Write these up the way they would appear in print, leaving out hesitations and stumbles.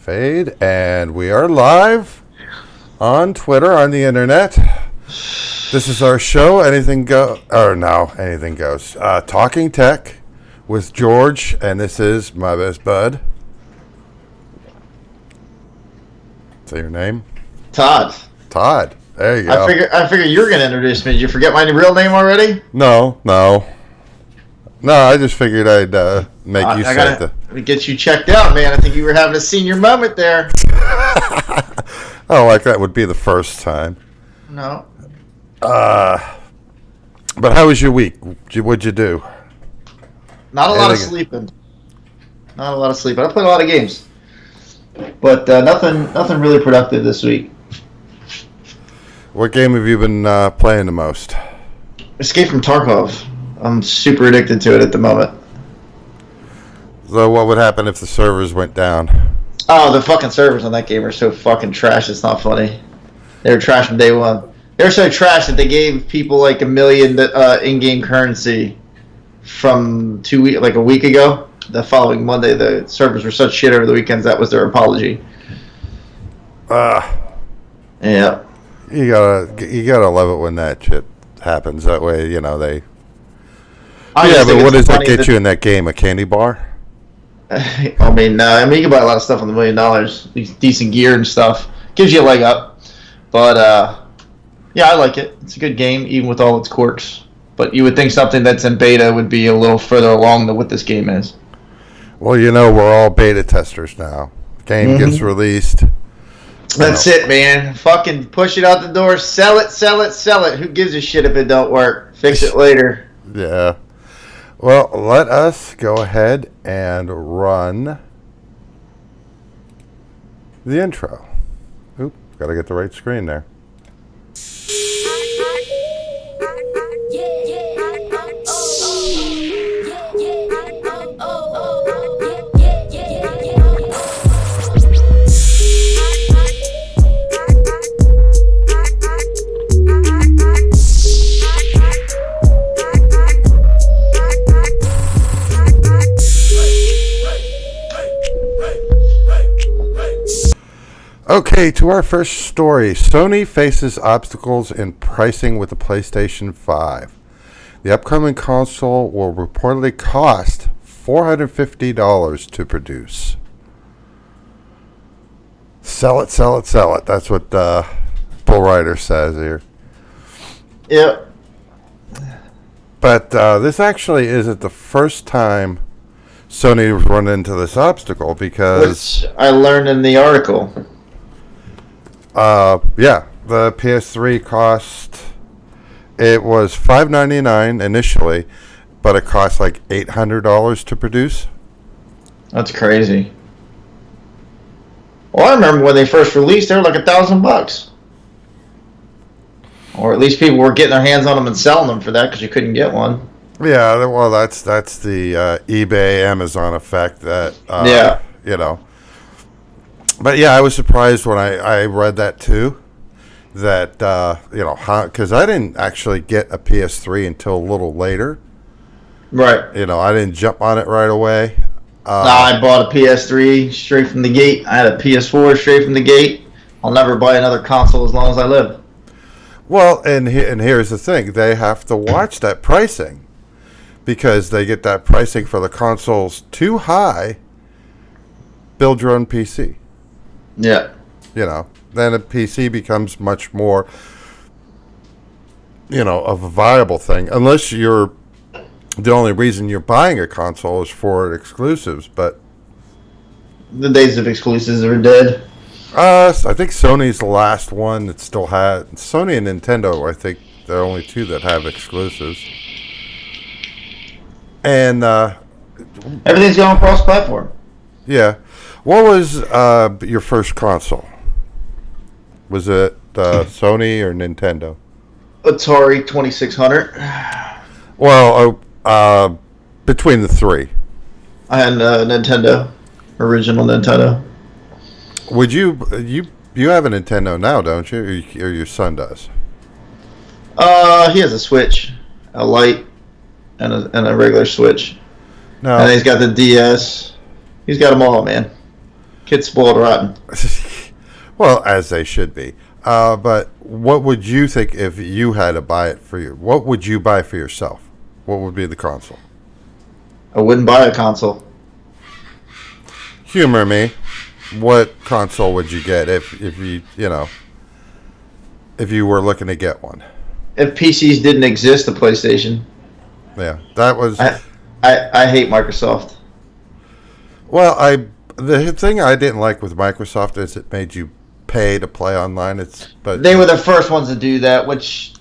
Fade, and we are live on Twitter, on the internet. This is our show, Anything Goes. Talking Tech with George, and this is my best bud. Say your name? Todd. There you go. I figure you were going to introduce me. Did you forget my real name already? No, I just figured I'd make you say it. Get you checked out, man. I think you were having a senior moment there. Oh, like that would be the first time. No. But how was your week? What'd you do? Not a lot of sleeping. I played a lot of games. But nothing really productive this week. What game have you been playing the most? Escape from Tarkov. I'm super addicted to it at the moment. So what would happen if the servers went down? Oh, the fucking servers on that game are so fucking trash, it's not funny. They were trash from day one. They were so trash that they gave people like $1 million in-game currency from a week ago. The following Monday, the servers were such shit over the weekends, that was their apology. Yeah. You gotta love it when that shit happens. That way, they... but what does that get you in that game? A candy bar? I mean, you can buy a lot of stuff on the $1 million. Decent gear and stuff. Gives you a leg up. But, yeah, I like it. It's a good game, even with all its quirks. But you would think something that's in beta would be a little further along than what this game is. Well, we're all beta testers now. Game gets released. That's it, man. Fucking push it out the door. Sell it. Who gives a shit if it don't work? Fix it later. Yeah. Well, let us go ahead and run the intro. Oop, gotta get the right screen there. Okay, to our first story. Sony faces obstacles in pricing with the PlayStation 5. The upcoming console will reportedly cost $450 to produce. Sell it. That's what Bull Rider says here. Yep. But this actually isn't the first time Sony has run into this obstacle, because... Which I learned in the article. The PS3 cost, it was $599 initially, but it cost like $800 to produce. That's crazy. Well, I remember when they first released, they were like $1,000, or at least people were getting their hands on them and selling them for that because you couldn't get one. Yeah, well, that's the eBay Amazon effect. That But yeah, I was surprised when I read that too. That because I didn't actually get a PS3 until a little later. Right. I didn't jump on it right away. I bought a PS3 straight from the gate. I had a PS4 straight from the gate. I'll never buy another console as long as I live. Well, and here's the thing: they have to watch that pricing, because they get that pricing for the consoles too high. Build your own PC. Yeah. Then a PC becomes much more, of a viable thing. Unless the only reason you're buying a console is for exclusives, but... The days of exclusives are dead. I think Sony's the last one that still had... Sony and Nintendo, I think, they're only two that have exclusives. And, everything's going cross-platform. Yeah. What was your first console? Was it Sony or Nintendo? Atari 2600. Well, between the three. I had Nintendo. Original Nintendo. Would you have a Nintendo now, don't you? Or your son does? He has a Switch, a Lite, and a regular Switch. No. And he's got the DS. He's got them all, man. Kids spoiled rotten. Well, as they should be. But what would you think if you had to buy it for you? What would you buy for yourself? What would be the console? I wouldn't buy a console. Humor me. What console would you get if you were looking to get one? If PCs didn't exist, a PlayStation. Yeah, that was. I hate Microsoft. Well, the thing I didn't like with Microsoft is it made you pay to play online. But they were the first ones to do that, which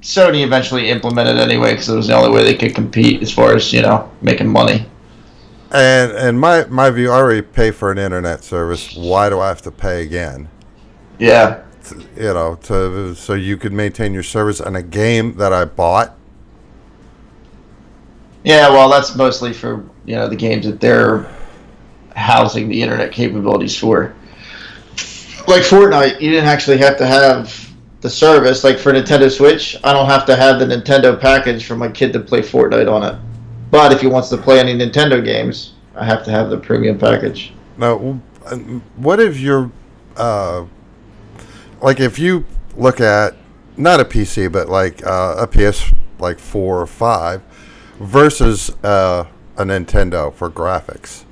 Sony eventually implemented anyway, because it was the only way they could compete as far as making money. And my view, I already pay for an internet service. Why do I have to pay again? Yeah. So you could maintain your service on a game that I bought. Yeah, well, that's mostly for the games that they're housing the internet capabilities for. Like Fortnite, you didn't actually have to have the service. Like for Nintendo Switch, I don't have to have the Nintendo package for my kid to play Fortnite on it. But if he wants to play any Nintendo games, I have to have the premium package. Now, what if you're, like if you look at, not a PC, but like a PS like 4 or 5 versus a Nintendo for graphics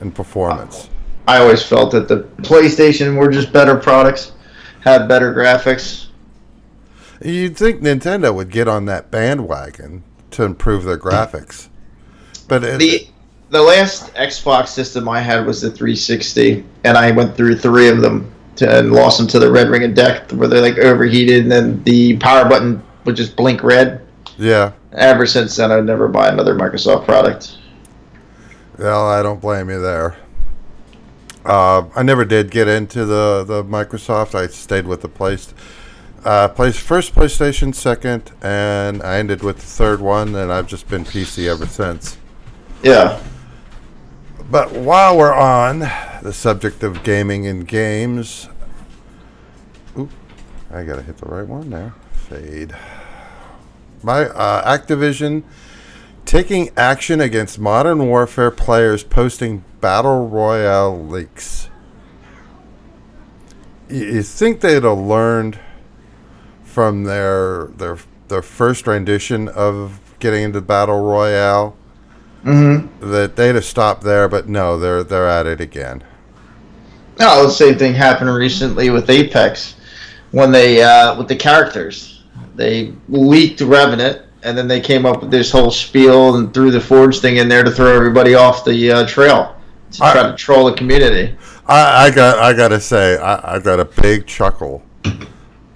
and performance? I always felt that the PlayStation were just better products, had better graphics. You'd think Nintendo would get on that bandwagon to improve their graphics, but the last Xbox system I had was the 360, and I went through 3 of them and lost them to the red ring of death, where they like overheated, and then the power button would just blink red. Yeah. Ever since then, I'd never buy another Microsoft product. Well, I don't blame you there. I never did get into the Microsoft. I stayed with the first PlayStation, second, and I ended with the third one, and I've just been PC ever since. Yeah. But while we're on the subject of gaming and games, I gotta hit the right one there. Fade. My Activision taking action against Modern Warfare players posting Battle Royale leaks. You think they'd have learned from their first rendition of getting into Battle Royale? Mm-hmm. That they'd have stopped there, but no, they're at it again. No, the same thing happened recently with Apex when they with the characters. They leaked Revenant, and then they came up with this whole spiel and threw the Forge thing in there to throw everybody off the trail to try to troll the community. I gotta say, I got a big chuckle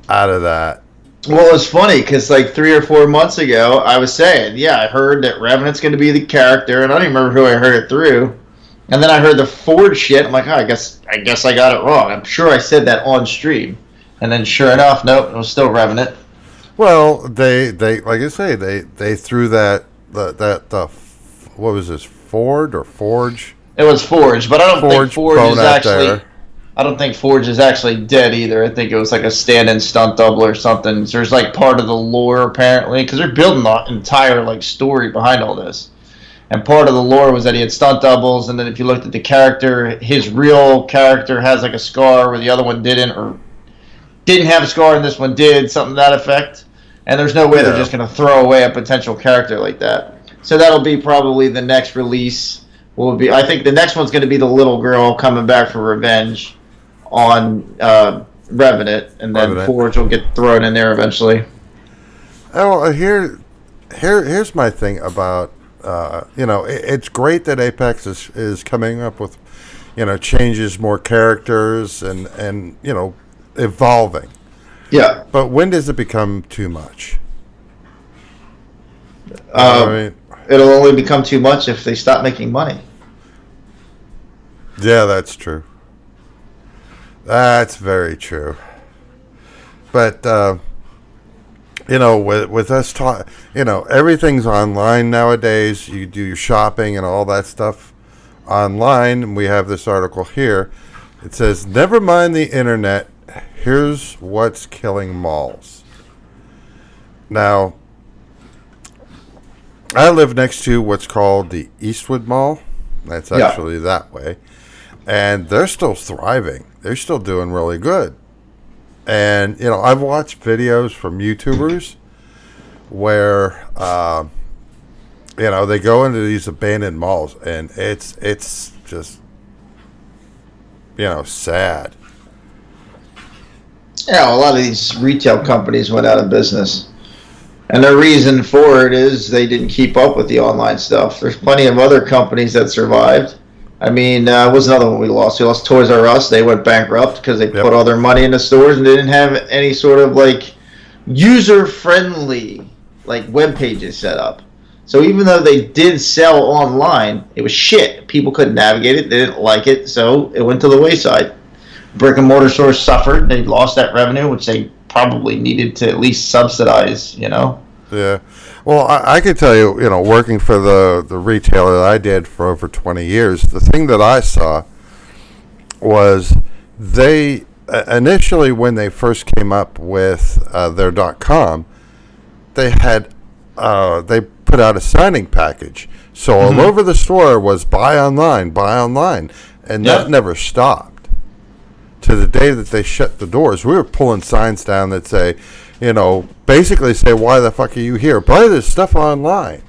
out of that. Well, it's funny because like 3 or 4 months ago, I was saying, yeah, I heard that Revenant's going to be the character, and I don't even remember who I heard it through. And then I heard the Forge shit. I'm like, oh, I guess I got it wrong. I'm sure I said that on stream, and then sure enough, nope, it was still Revenant. Well, they like I say, they threw the what was this, Ford or Forge? It was Forge, but I don't think Forge is actually. There. I don't think Forge is actually dead either. I think it was like a stand-in stunt double or something. So there's like part of the lore apparently, because they're building the entire like story behind all this. And part of the lore was that he had stunt doubles, and then if you looked at the character, his real character has like a scar where the other one didn't, or didn't have a scar and this one did, something to that effect. And there's no way they're just going to throw away a potential character like that. So that'll be probably the next release. I think the next one's going to be the little girl coming back for revenge on Revenant, and then Forge will get thrown in there eventually. Oh, here's my thing about it's great that Apex is coming up with changes, more characters, and evolving. Yeah. But when does it become too much? It'll only become too much if they stop making money. Yeah, that's true. That's very true. But with us everything's online nowadays. You do your shopping and all that stuff online. And we have this article here. It says, "Never mind the internet. Here's what's killing malls." Now, I live next to what's called the Eastwood Mall. That's actually that way. and they're still thriving. They're still doing really good. And I've watched videos from YouTubers where they go into these abandoned malls, and it's just sad. Yeah, a lot of these retail companies went out of business. And the reason for it is they didn't keep up with the online stuff. There's plenty of other companies that survived. I mean, what's another one we lost? We lost Toys R Us. They went bankrupt because they put all their money in the stores and they didn't have any sort of user-friendly web pages set up. So even though they did sell online, it was shit. People couldn't navigate it. They didn't like it, so it went to the wayside. Brick and mortar stores suffered. They lost that revenue, which they probably needed to at least subsidize. Yeah. Well, I can tell you, working for the retailer that I did for over 20 years, the thing that I saw was they initially, when they first came up with their .com, they had they put out a signing package. So all over the store was buy online, and that never stopped. To the day that they shut the doors, we were pulling signs down that say, basically say, why the fuck are you here? Buy this stuff online.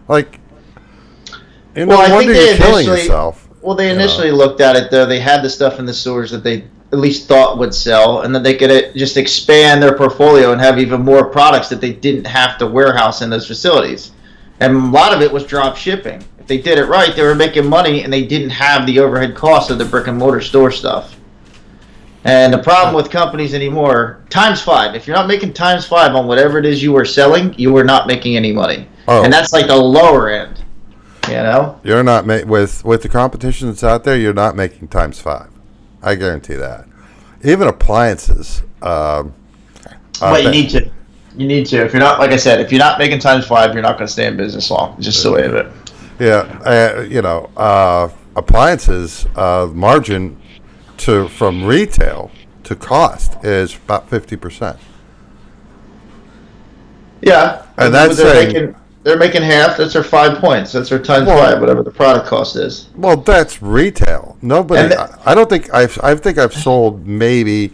No wonder you're killing yourself. Well, they initially looked at it, though. They had the stuff in the stores that they at least thought would sell, and then they could just expand their portfolio and have even more products that they didn't have to warehouse in those facilities. And a lot of it was drop shipping. If they did it right, they were making money, and they didn't have the overhead cost of the brick and mortar store stuff. And the problem with companies anymore, times 5. If you're not making times 5 on whatever it is you are selling, you are not making any money. Oh. And that's the lower end. You're not with the competition that's out there. You're not making times 5. I guarantee that. Even appliances. Well, you need to. You need to. If you're not, like I said, if you're not making times 5, you're not going to stay in business long. It's just the way of it. Yeah. Appliances margin from retail to cost is about 50%. Yeah, and that's they're making half. That's their 5 points. That's their times 5, whatever the product cost is. Well, that's retail. Nobody. I don't think I think I've sold maybe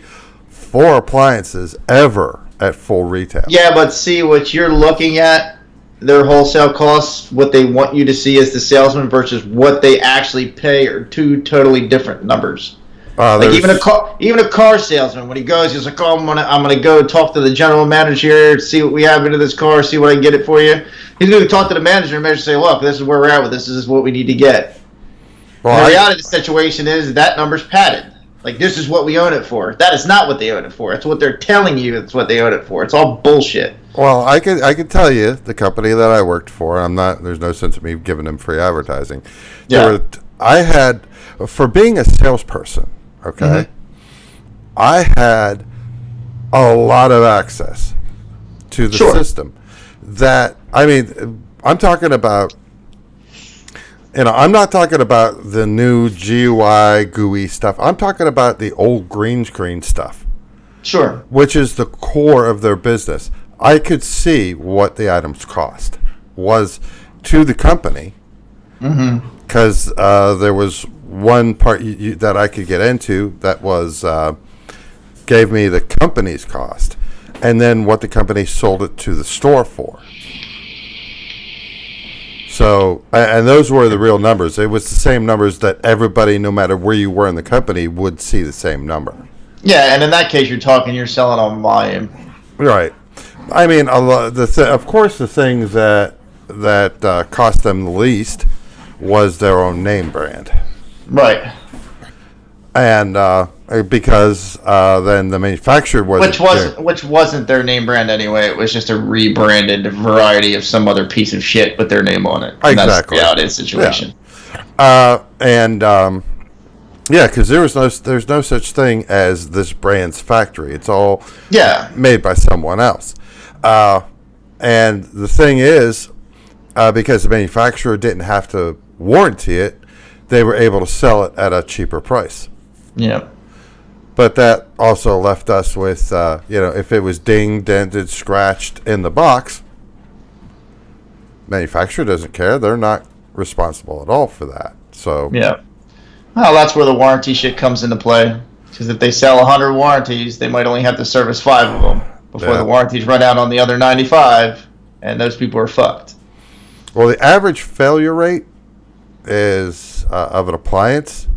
4 appliances ever at full retail. Yeah, but see what you're looking at. Their wholesale costs, what they want you to see as the salesman versus what they actually pay, are 2 totally different numbers. Even a car salesman, when he goes, he's like, "Oh, I'm gonna go talk to the general manager, see what we have into this car, see what I can get it for you." He's gonna talk to the manager, and the manager say, "Look, this is where we're at with this. This is what we need to get." Well, the reality of the situation is that number's padded. This is what we own it for. That is not what they own it for. It's what they're telling you. It's what they own it for. It's all bullshit. Well, I can tell you the company that I worked for. There's no sense of me giving them free advertising. Yeah. I had, for being a salesperson. Okay, I had a lot of access to the system. I'm talking about. I'm not talking about the new GUI GUI stuff. I'm talking about the old green screen stuff. Sure. Which is the core of their business. I could see what the items cost was to the company. Because there was one part that I could get into that was gave me the company's cost, and then what the company sold it to the store for. So, and those were the real numbers. It was the same numbers that everybody, no matter where you were in the company, would see the same number. Yeah, and in that case, you're selling on volume. Right. I mean, of course, the things that cost them the least was their own name brand. Right. And because then the manufacturer which wasn't their name brand anyway. It was just a rebranded variety of some other piece of shit with their name on it. And exactly. That's the reality situation. Yeah. Because there's no such thing as this brand's factory. It's all made by someone else. And the thing is, because the manufacturer didn't have to warranty it, they were able to sell it at a cheaper price. Yeah. But that also left us with, if it was dinged, dented, scratched in the box, manufacturer doesn't care. They're not responsible at all for that. So yeah. Well, that's where the warranty shit comes into play. Because if they sell 100 warranties, they might only have to service 5 of them before the warranties run out on the other 95, and those people are fucked. Well, the average failure rate is of an appliance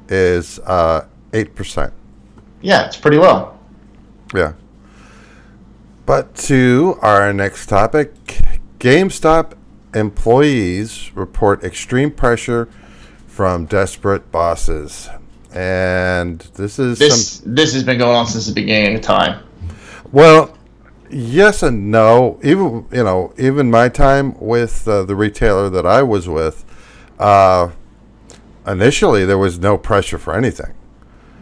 is 8%. Yeah, it's pretty low. Yeah. But to our next topic, GameStop employees report extreme pressure from desperate bosses. And this has been going on since the beginning of time. Well, yes and no. Even my time with the retailer that I was with, initially there was no pressure for anything.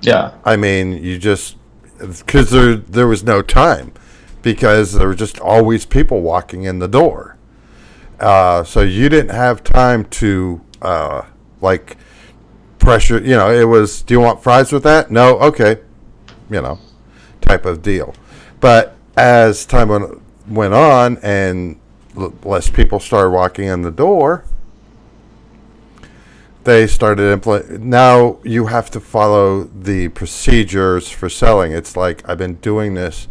Yeah. I mean, you just because there was no time, because there were just always people walking in the door. So you didn't have time to pressure. It was, do you want fries with that? No, okay, type of deal. But as time went on and less people started walking in the door, they started now you have to follow the procedures for selling. It's like, I've been doing this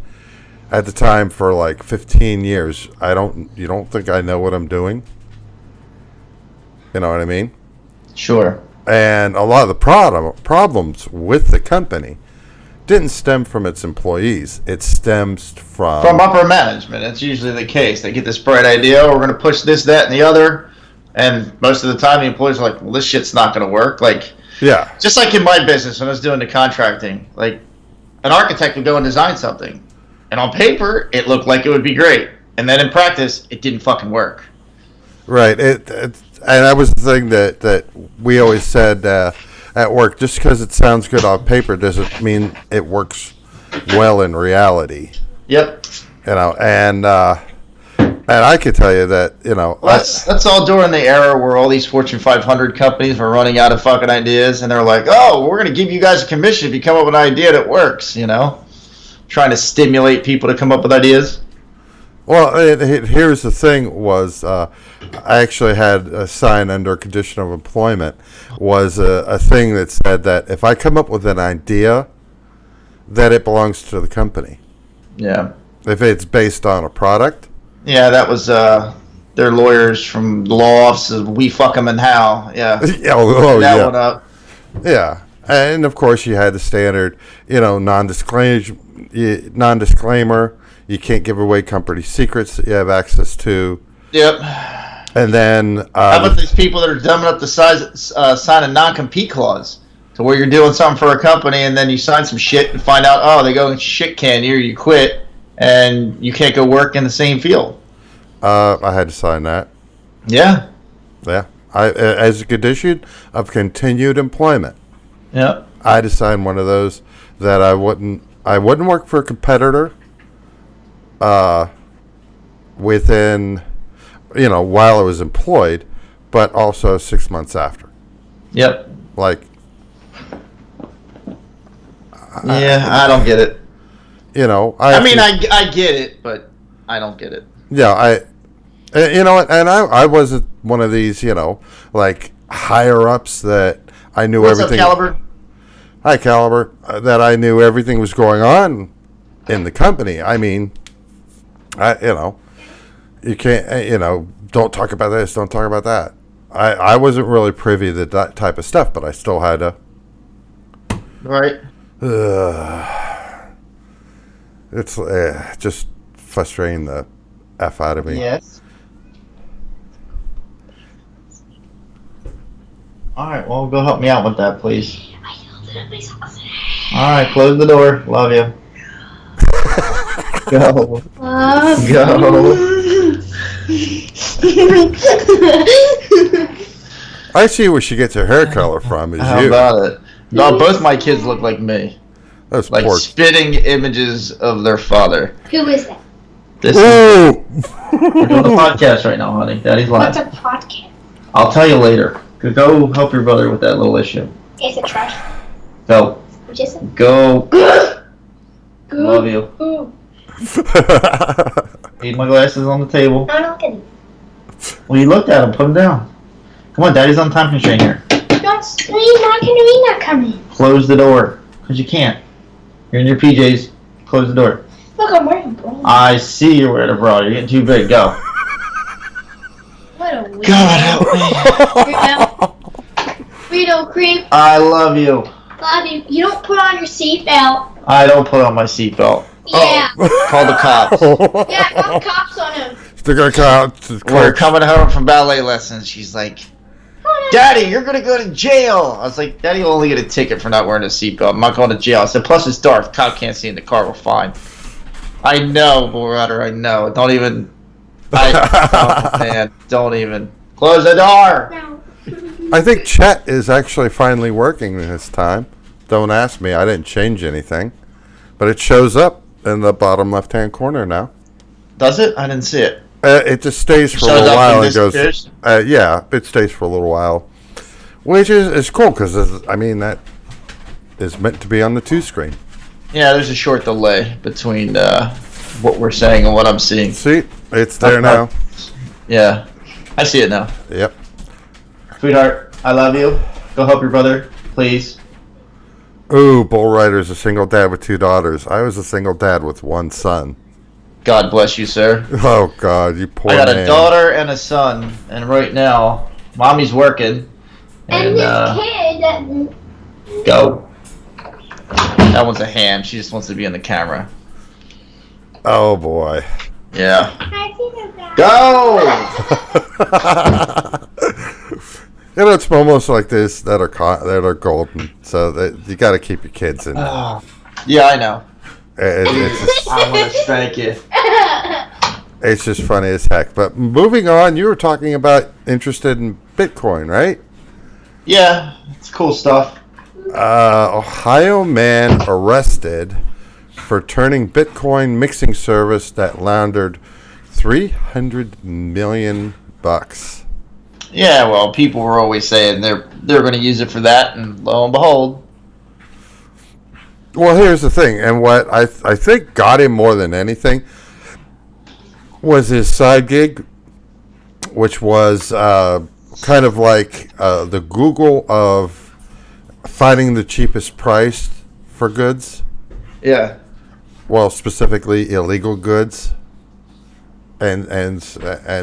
at the time for like 15 years. You don't think I know what I'm doing? You know what I mean? Sure. And a lot of the problems with the company didn't stem from its employees. It stems from upper management. It's usually the case. They get this bright idea, we're going to push this, that, and the other. And most of the time, the employees are like, well, this shit's not going to work. Yeah. Just like in my business when I was doing the contracting, an architect would go and design something. And on paper, it looked like it would be great. And then in practice, it didn't fucking work. Right. And that was the thing that we always said at work. Just because it sounds good on paper doesn't mean it works well in reality. Yep. And I can tell you that, that's all during the era where all these Fortune 500 companies were running out of fucking ideas, and they're like, oh, we're going to give you guys a commission if you come up with an idea that works, trying to stimulate people to come up with ideas. Well, here's the thing was, I actually had a sign under condition of employment, was a thing that said that if I come up with an idea, that it belongs to the company. Yeah. If it's based on a product. Yeah, that was their lawyers from the law offices. We fuck them and how. Yeah. That one up. Yeah, and of course you had the standard, non-disclaimer. You can't give away company secrets that you have access to. Yep. And then how about these people that are dumb enough to sign a non-compete clause to where you're doing something for a company and then you sign some shit and find out, they go and shit can you, or you quit. And you can't go work in the same field. I had to sign that. Yeah. Yeah. As a condition of continued employment. Yeah. I had to sign one of those that I wouldn't work for a competitor. Within, while I was employed, but also 6 months after. Yep. I don't get it. I get it, but I don't get it. Yeah, and I wasn't one of these, higher ups that I knew everything. What's up, Caliber? Hi, Caliber. That I knew everything was going on in the company. I mean, you can't, don't talk about this, don't talk about that. I wasn't really privy to that type of stuff, but I still had to. Right. It's just frustrating the F out of me. Yes. All right, well, go help me out with that, please. All right, close the door. Love you. Go. I see where she gets her hair color from. How about it? No, both my kids look like me. That's like poor. spitting images of their father. Who is that? We're doing a podcast right now, honey. Daddy's live. What's a podcast? I'll tell you later. Go help your brother with that little issue. It's a trash. Go. Just go. Go. Love you. Go. Need my glasses on the table. I'm not kidding. Well, you looked at them. Put them down. Come on, Daddy's on time constraint here. Don't not gonna be not coming. Close the door. Because you can't. You're in your PJs. Close the door. Look, I'm wearing a bra. I see you're wearing a bra. You're getting too big. Go. What a weirdo. God help me. Weirdo creep. I love you. Love you. You don't put on your seatbelt. I don't put on my seatbelt. Yeah. Call the cops. Yeah, call the cops on him. They're gonna come out. We're coming home from ballet lessons. She's like, Daddy, you're gonna go to jail. I was like, Daddy will only get a ticket for not wearing a seatbelt. I'm not going to jail. I said, plus it's dark. The cop can't see in the car. We're fine. I know, Bull Rider. I know. Don't even. Oh, man. Don't even. Close the door. No. I think chat is actually finally working this time. Don't ask me. I didn't change anything. But it shows up in the bottom left-hand corner now. Does it? I didn't see it. It just stays for a Shows little up while and and goes. disappears? Yeah, it stays for a little while, which is cool because I mean that is meant to be on the 2 screen. Yeah, there's a short delay between what we're saying and what I'm seeing. See, it's there now. Yeah, I see it now. Yep. Sweetheart, I love you. Go help your brother, please. Ooh, Bull Rider's a single dad with 2 daughters. I was a single dad with 1 son. God bless you, sir. Oh God, you poor I got man. a daughter and a son, and right now, mommy's working. And this kid. Go. That one's a ham. She just wants to be in the camera. Oh boy. Yeah. I see that. Go! You know, it's almost like this that are golden. So that you got to keep your kids in there. Oh. Yeah, I know. It's just, I'm gonna spank you. it's just funny as heck. But moving on, you were talking about interested in Bitcoin, right? Yeah, it's cool stuff. Ohio man arrested for turning Bitcoin mixing service that laundered $300 million. Yeah, well, people were always saying they're going to use it for that, and lo and behold. Well, here's the thing, and what I think got him more than anything was his side gig, which was kind of like the Google of finding the cheapest price for goods. Yeah. Well, specifically illegal goods and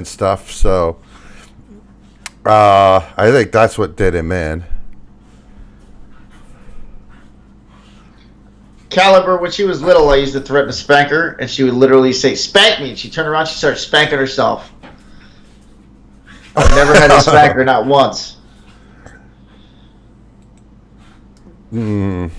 stuff. So I think that's what did him in. Caliber, when she was little, I used to threaten to spank her, and she would literally say, "Spank me!" And she'd turn around, she started spanking herself. I never had to spank her, not once. Yeah,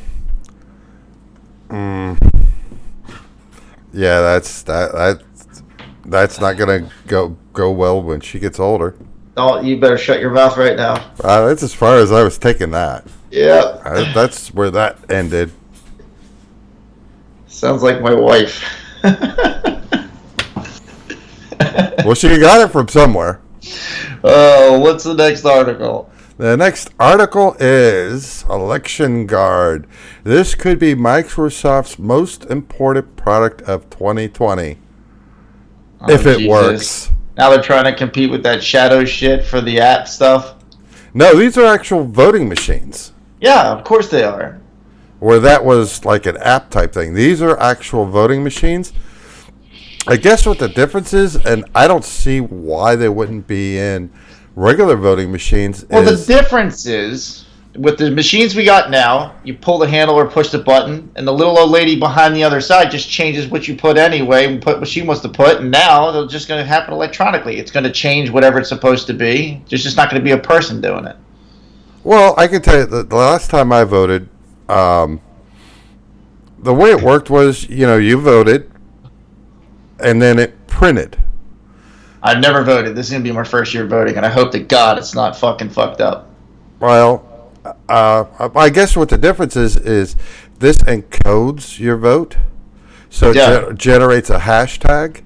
that's not gonna go well when she gets older. Oh, you better shut your mouth right now. That's as far as I was taking that. Yeah. That's where that ended. Sounds like my wife. Well, she got it from somewhere. Oh, what's the next article? The next article is Election Guard. This could be Microsoft's most important product of 2020. Oh, if it Jesus. works. Now they're trying to compete with that shadow shit for the app stuff. No, these are actual voting machines. Yeah, of course they are. Where that was like an app type thing. These are actual voting machines. I guess what the difference is, and I don't see why they wouldn't be in regular voting machines. Well, the difference is, with the machines we got now, you pull the handle or push the button, and the little old lady behind the other side just changes what you put anyway, and put what she wants to put, and now they're just going to happen electronically. It's going to change whatever it's supposed to be. There's just not going to be a person doing it. Well, I can tell you that the last time I voted, the way it worked was, you voted, and then it printed. I've never voted. This is going to be my first year voting, and I hope to God it's not fucking fucked up. Well, I guess what the difference is this encodes your vote. So it generates a hashtag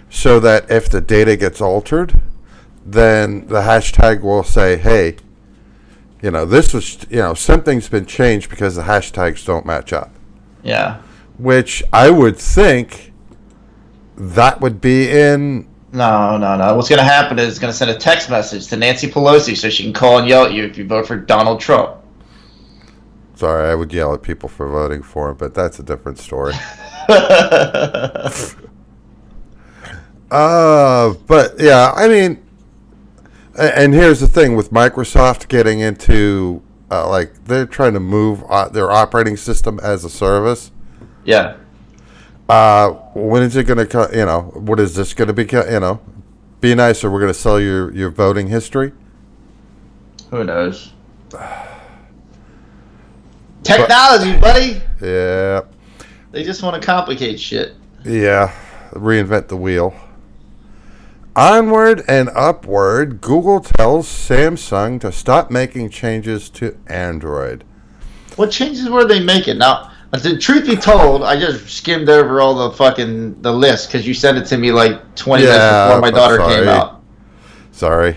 so that if the data gets altered, then the hashtag will say, hey, this was, something's been changed because the hashtags don't match up. Yeah. Which I would think that would be in No. What's going to happen is it's going to send a text message to Nancy Pelosi so she can call and yell at you if you vote for Donald Trump. Sorry, I would yell at people for voting for him, but that's a different story. But yeah, I mean, and here's the thing with Microsoft getting into, like, they're trying to move their operating system as a service. Yeah. When is it going to, what is this going to be, be nice or we're going to sell your voting history? Who knows? Technology, buddy. Yeah. They just want to complicate shit. Yeah. Reinvent the wheel. Onward and upward, Google tells Samsung to stop making changes to Android. What changes were they making? Now, the truth be told, I just skimmed over all the list because you sent it to me like 20 minutes before my daughter came out. Sorry.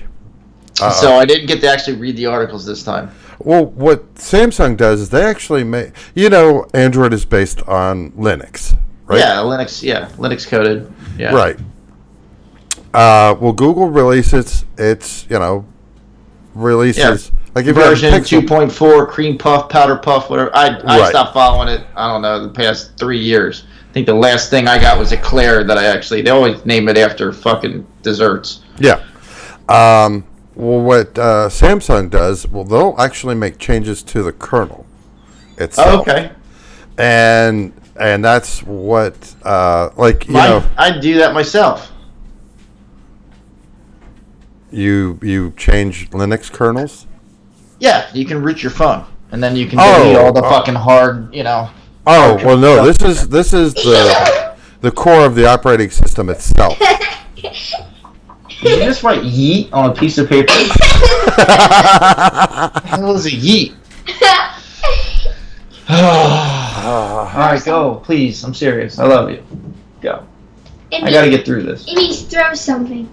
So I didn't get to actually read the articles this time. Well, what Samsung does is they actually make, Android is based on Linux, right? Yeah, Linux coded. Yeah. Right. Well, Google releases like if version you have 2.4, cream puff, powder puff, whatever. I stopped following it. I don't know, the past 3 years. I think the last thing I got was Eclair that they always name it after fucking desserts. Yeah. Well, what Samsung does, they'll actually make changes to the kernel itself. Oh, okay. And that's what, I do that myself. You change Linux kernels? Yeah, you can root your phone, and then you can delete all the fucking hard, Oh, well, no, this is the core of the operating system itself. Did you just write yeet on a piece of paper? What the hell is a yeet? Alright, go, please. I'm serious. I love you. Go. I gotta get through this. It means throw something.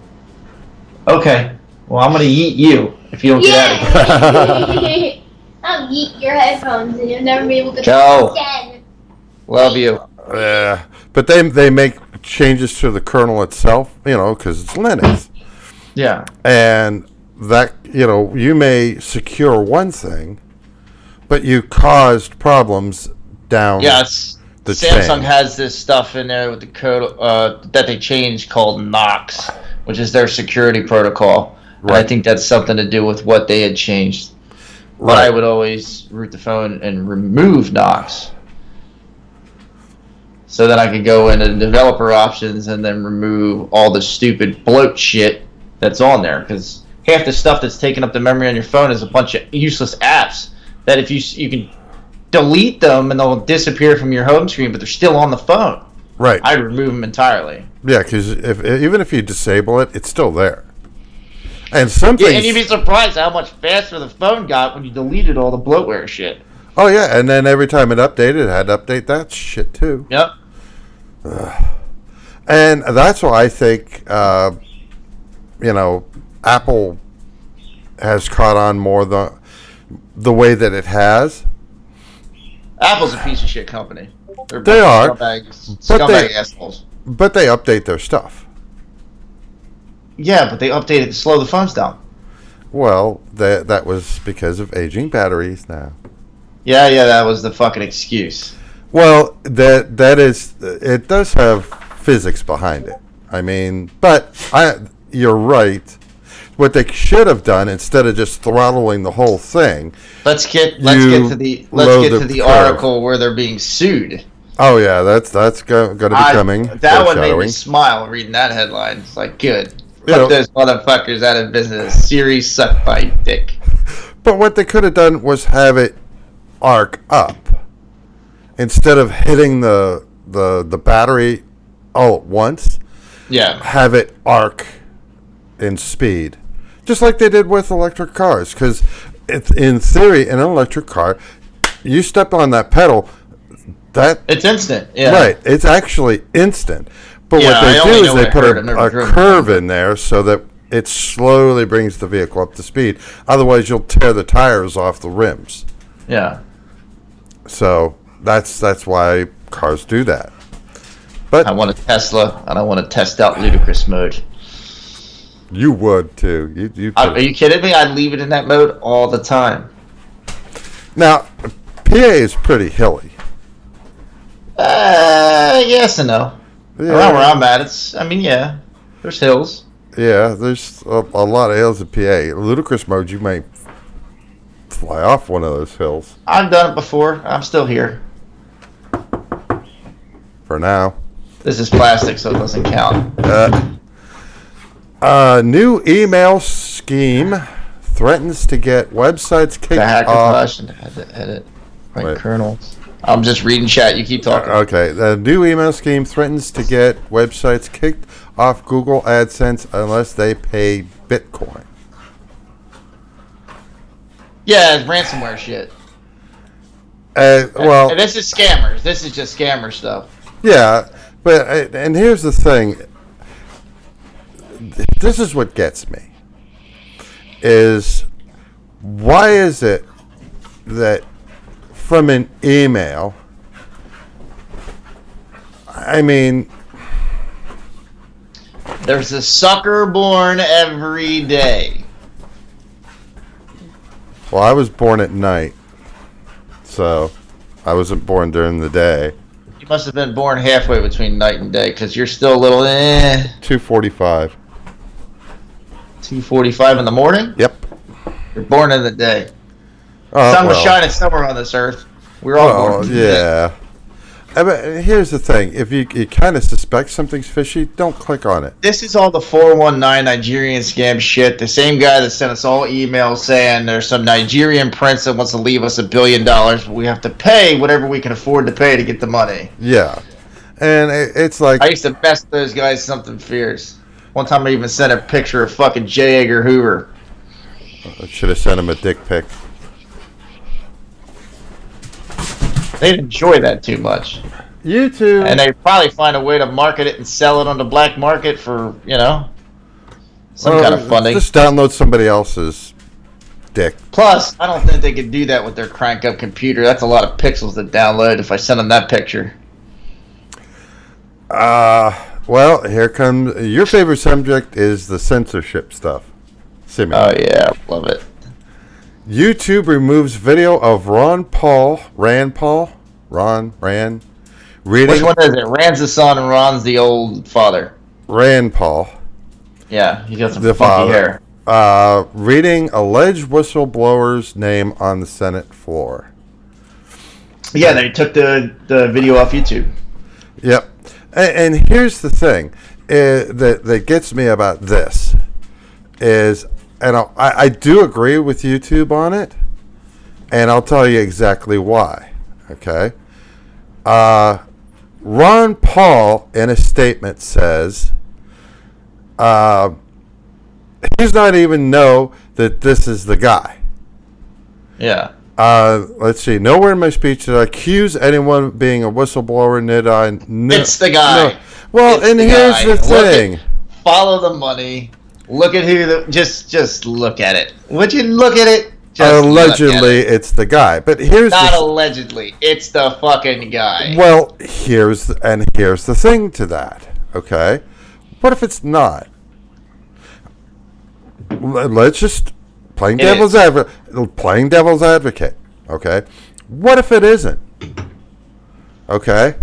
Okay. Well, I'm gonna yeet you if you don't get out of here. I'll yeet your headphones and you'll never be able to Go. again. Love you. Yeah. But they make changes to the kernel itself, because it's Linux. Yeah. And that, you may secure one thing, but you caused problems down Yes. the Samsung chain. has this stuff in there with the code that they changed called Knox, which is their security protocol. Right. I think that's something to do with what they had changed. But I would always root the phone and remove Knox. So then I could go into developer options and then remove all the stupid bloat shit that's on there. Because half the stuff that's taking up the memory on your phone is a bunch of useless apps that if you can delete them and they'll disappear from your home screen, but they're still on the phone. Right. I'd remove them entirely. Yeah, because even if you disable it, it's still there. And some things... and you'd be surprised how much faster the phone got when you deleted all the bloatware shit. Oh, yeah, and then every time it updated, it had to update that shit, too. Yep. And that's why I think, Apple has caught on more the way that it has. Apple's a piece of shit company. They are. Scumbag assholes. But they update their stuff. Yeah, but they updated to slow the phones down. Well, that was because of aging batteries now. Yeah, that was the fucking excuse. Well, that is, it does have physics behind it. I mean, but you're right. What they should have done instead of just throttling the whole thing. Let's get to the article where they're being sued. Oh yeah, that's going to be coming. That one made me smile reading that headline. It's like, good. Put those motherfuckers out of business. Siri suck my dick. But what they could have done was have it arc up instead of hitting the battery all at once. Yeah. Have it arc in speed, just like they did with electric cars. Because in theory, in an electric car, you step on that pedal, it's instant. Yeah. Right. It's actually instant. But what they do is they put a curve in there so that it slowly brings the vehicle up to speed. Otherwise, you'll tear the tires off the rims. Yeah. So that's why cars do that. But I want a Tesla, and I want to test out ludicrous mode. You would too. You Are you kidding me? I'd leave it in that mode all the time. Now, PA is pretty hilly. Yes and no. Yeah. Around where I'm at, yeah, there's hills. Yeah, there's a lot of hills in PA. Ludicrous mode, you may fly off one of those hills. I've done it before. I'm still here. For now. This is plastic, so it doesn't count. New email scheme threatens to get websites kicked The hacker off. flash and had to edit. Right, Wait. kernels. I'm just reading chat. You keep talking. Okay, the new email scheme threatens to get websites kicked off Google AdSense unless they pay Bitcoin. Yeah, it's ransomware shit. Well, And this is scammers. This is just scammer stuff. yeah, but and here's the thing. This is what gets me. Is why is it that from an email, I mean, There's a sucker born every day. well, I was born at night, so I wasn't born during the day. You must have been born halfway between night and day, because you're still a little 2:45. 2:45 in the morning? Yep. You're born in the day. Sun was shining somewhere on this earth. We're all born. Yeah. But here's the thing: if you kind of suspect something's fishy, don't click on it. This is all the 419 Nigerian scam shit. The same guy that sent us all emails saying there's some Nigerian prince that wants to leave us $1 billion, but we have to pay whatever we can afford to pay to get the money. Yeah, and it's like I used to mess those guys something fierce. One time I even sent a picture of fucking J. Edgar Hoover. I should have sent him a dick pic. They'd enjoy that too much. YouTube. And they'd probably find a way to market it and sell it on the black market for, some kind of funding. Just download somebody else's dick. Plus, I don't think they could do that with their crank-up computer. That's a lot of pixels to download if I send them that picture. Well, here comes your favorite subject is the censorship stuff. Oh yeah, love it. YouTube removes video of Rand Paul, reading. Which one is it? Rand's the son and Ron's the old father. Rand Paul. Yeah, he's got some The funky father. hair. Reading alleged whistleblower's name on the Senate floor. Yeah, they took the video off YouTube. Yep. And here's the thing that gets me about this is, and I do agree with YouTube on it, and I'll tell you exactly why. Okay. Ron Paul, in a statement, says he's not even know that this is the guy. Yeah. Let's see. Nowhere in my speech did I accuse anyone of being a whistleblower. It's the guy. No. Well, It's and the here's guy. the thing. Follow the money. Look at just look at it. Would you look at it? Just Allegedly, look at it. it's the guy. But here's Not allegedly. It's the fucking guy. well, here's the thing to that. Okay, what if it's not? Let's just playing devil's advocate. Okay, what if it isn't? Okay,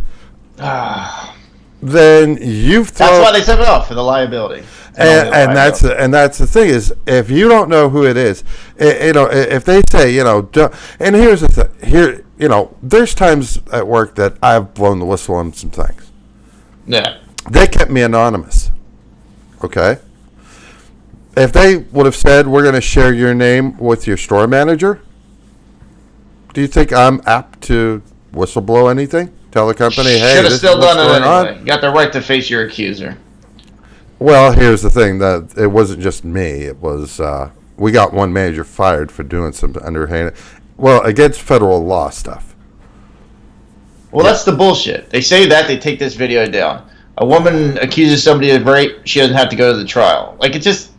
then you've thrown. That's why they took it off, for the liability. And that's the thing is, if you don't know who it is, if they say, don't, and here's the thing, there's times at work that I've blown the whistle on some things. Yeah. They kept me anonymous. Okay. If they would have said, we're going to share your name with your store manager, do you think I'm apt to whistleblow anything? Tell the company, hey, should have this still is what's done it going anyway. on? You got the right to face your accuser. Well, here's the thing, that it wasn't just me. It was we got one manager fired for doing some underhanded, against federal law stuff. Well, that's the bullshit. They say that, they take this video down. A woman accuses somebody of rape, she doesn't have to go to the trial. Like, it's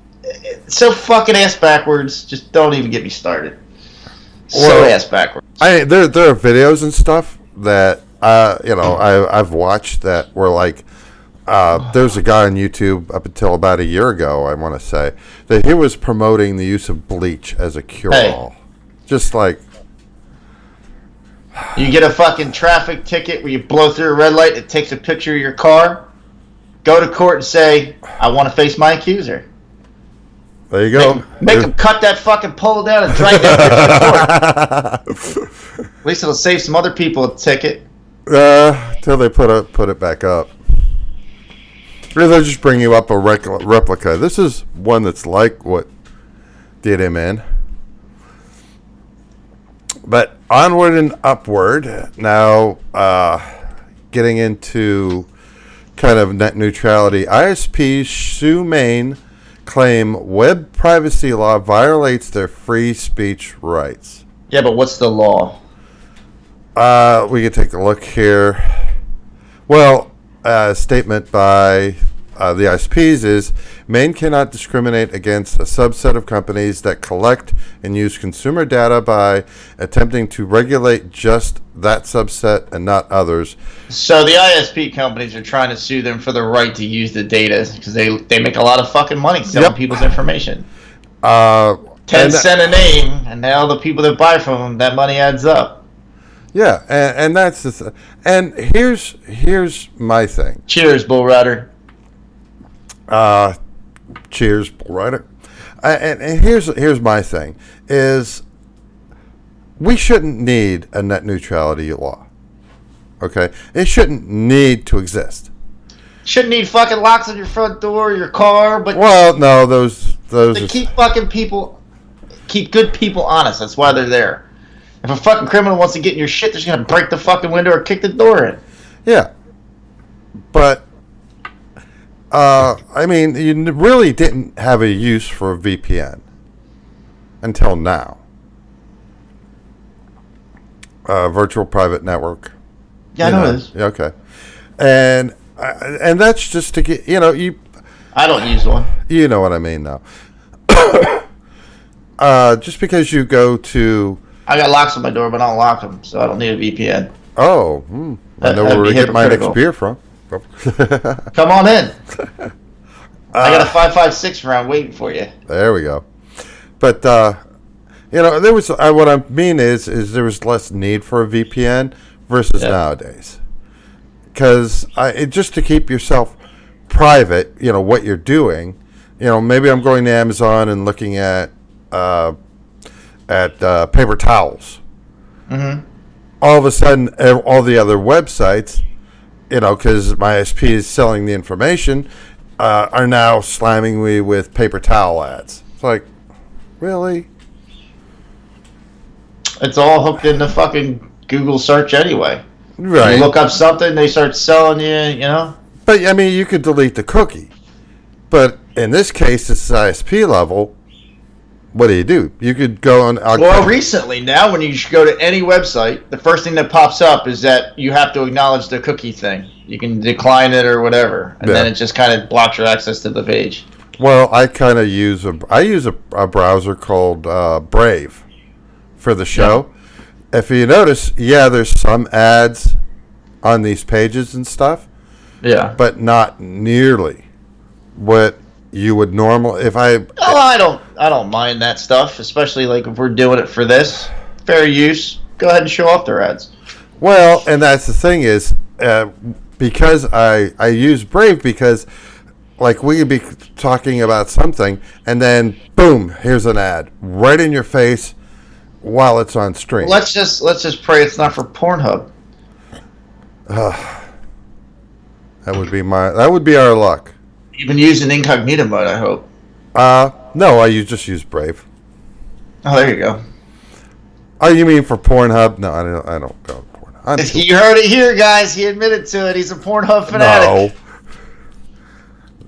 so fucking ass backwards. Just don't even get me started. So ass backwards. There are videos and stuff that I've watched that were like, There's a guy on YouTube up until about a year ago, I want to say, that he was promoting the use of bleach as a cure-all. Just like... You get a fucking traffic ticket where you blow through a red light, it takes a picture of your car, go to court and say, I want to face my accuser. There you go. Make them cut that fucking pole down and drag that picture to court. At least it'll save some other people a ticket. Till they put it back up. Or they'll just bring you up a replica. This is one that's like what did him in. But onward and upward. Now, getting into kind of net neutrality. ISPs sue Maine, claim web privacy law violates their free speech rights. Yeah, but what's the law? We can take a look here. Well, a statement by the ISPs is Maine cannot discriminate against a subset of companies that collect and use consumer data by attempting to regulate just that subset and not others. So the ISP companies are trying to sue them for the right to use the data because they make a lot of fucking money selling people's information. 10 cents a name, and now the people that buy from them, that money adds up. Yeah, and that's the and here's my thing. Cheers, Bull Rider. Cheers, Bull Rider. And here's my thing is we shouldn't need a net neutrality law. Okay, it shouldn't need to exist. Shouldn't need fucking locks on your front door, your car, but well, no, those to keep good people honest. That's why they're there. If a fucking criminal wants to get in your shit, they're just gonna break the fucking window or kick the door in. Yeah, but I mean, you really didn't have a use for a VPN until now. Virtual private network. Yeah, I know this. Okay, and that's just to get you. I don't use one. You know what I mean, though. Just because you go to. I got locks on my door, but I don't lock them, so I don't need a VPN. Oh, I know where to get my next beer from. Come on in. I got a 5.56 round waiting for you. There we go. But there was what I mean is there was less need for a VPN versus nowadays, because just to keep yourself private, what you're doing. Maybe I'm going to Amazon and looking at paper towels. Mm-hmm. All of a sudden, all the other websites, because my ISP is selling the information, are now slamming me with paper towel ads. It's like, really? It's all hooked into fucking Google search anyway. Right. You look up something, they start selling you, But, I mean, you could delete the cookie. But in this case, it's ISP level. What do? You could go on... Well, recently, now when you go to any website, the first thing that pops up is that you have to acknowledge the cookie thing. You can decline it or whatever, and then it just kind of blocks your access to the page. Well, I kind of use a browser called Brave for the show. Yeah. If you notice, there's some ads on these pages and stuff. Yeah. But not nearly what you would normally I don't mind that stuff, especially like if we're doing it for this fair use. Go ahead and show off their ads. Well, and that's the thing is because I use Brave because like we could be talking about something and then boom, here's an ad right in your face while it's on stream. Let's just pray it's not for Pornhub. That would be our luck. You've been using incognito mode, I hope. No, I just use Brave. Oh, there you go. Oh, you mean for Pornhub? No, I don't go to Pornhub. You heard it here, guys. He admitted to it. He's a Pornhub fanatic.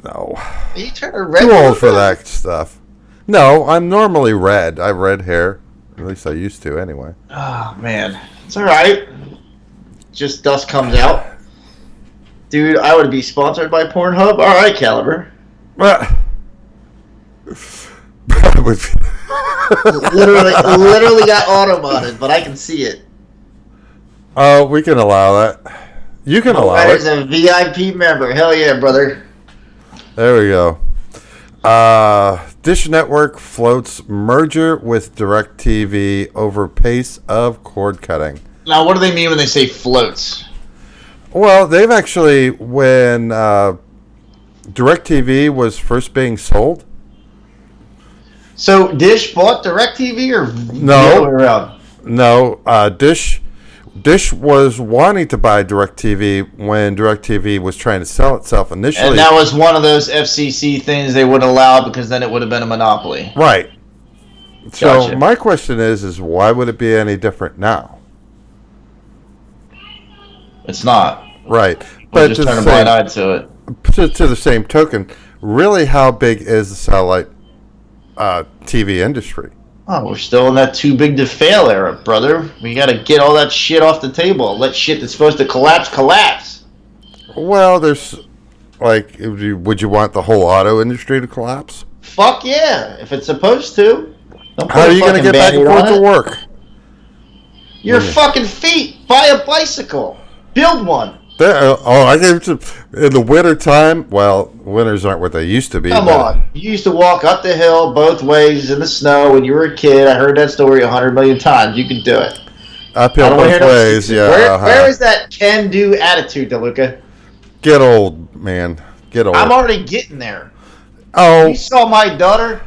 No. You turn red. Too old for that stuff. No, I'm normally red. I have red hair. At least I used to, anyway. Oh man, it's all right. Just dust comes out. Dude, I would be sponsored by Pornhub. All right, Caliber. literally got auto modded, but I can see it. Oh, we can allow that. You can allow Ryder's it. a VIP member. Hell yeah, brother. There we go. Dish Network floats merger with DirecTV over pace of cord cutting. Now, what do they mean when they say floats? Well, they've actually, when DirecTV was first being sold. So Dish bought DirecTV or No. the other way around? No, Dish was wanting to buy DirecTV when DirecTV was trying to sell itself initially. And that was one of those FCC things they wouldn't allow because then it would have been a monopoly. Right. So Gotcha. my question is why would it be any different now? It's not. Right. We'll But just to turn a the blind same, eye to it. to the same token, really how big is the satellite TV industry? Oh, we're still in that too big to fail era, brother. We got to get all that shit off the table. Let shit that's supposed to collapse. Well, there's like, would you want the whole auto industry to collapse? Fuck yeah, if it's supposed to. Don't put How are a you going to fucking get back and Band-Aid forth on to it. work? Your Yeah. fucking feet. Buy a bicycle. Build one. I gave to in the winter time. Well, winters aren't what they used to be. Come but- on. You used to walk up the hill both ways in the snow when you were a kid. I heard that story 100 million times. You can do it. Uphill I don't wanna both hear no ways, excuses. yeah. Where is that can-do attitude, DeLuca? Get old, man. Get old. I'm already getting there. Oh, You saw my daughter?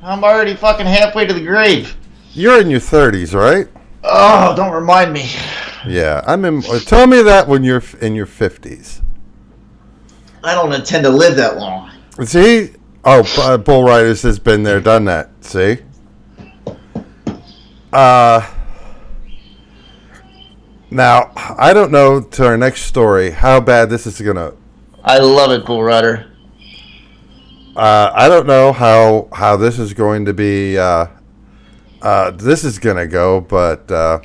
I'm already fucking halfway to the grave. you're in your 30s, right? Oh, don't remind me. Yeah, I'm in. Tell me that when you're in your 50s. I don't intend to live that long. See? Oh, Bull Riders has been there, done that. See? Now, I don't know to our next story how bad this is gonna. I love it, Bull Rider. I don't know how this is going to be. This is gonna go, but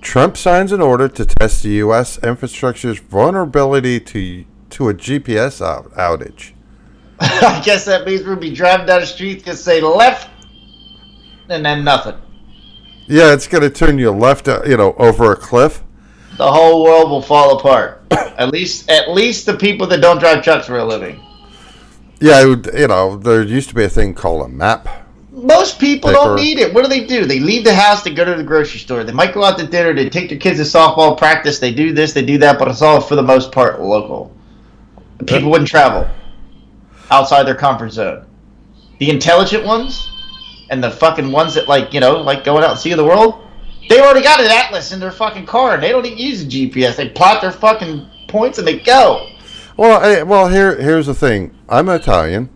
Trump signs an order to test the U.S. infrastructure's vulnerability to a GPS outage. I guess that means we'll be driving down the street and say left, and then nothing. Yeah, it's gonna turn you left, over a cliff. The whole world will fall apart. At least the people that don't drive trucks for a living. Yeah, there used to be a thing called a map. Most people Paper. don't need it. What do? They leave the house, they go to the grocery store. They might go out to dinner, they take their kids to softball practice, they do this, they do that, but it's all for the most part local. People wouldn't travel outside their comfort zone. The intelligent ones and the fucking ones that like going out and seeing the world, they already got an atlas in their fucking car and they don't even use a GPS. They plot their fucking points and they go. Well, here's the thing. I'm Italian,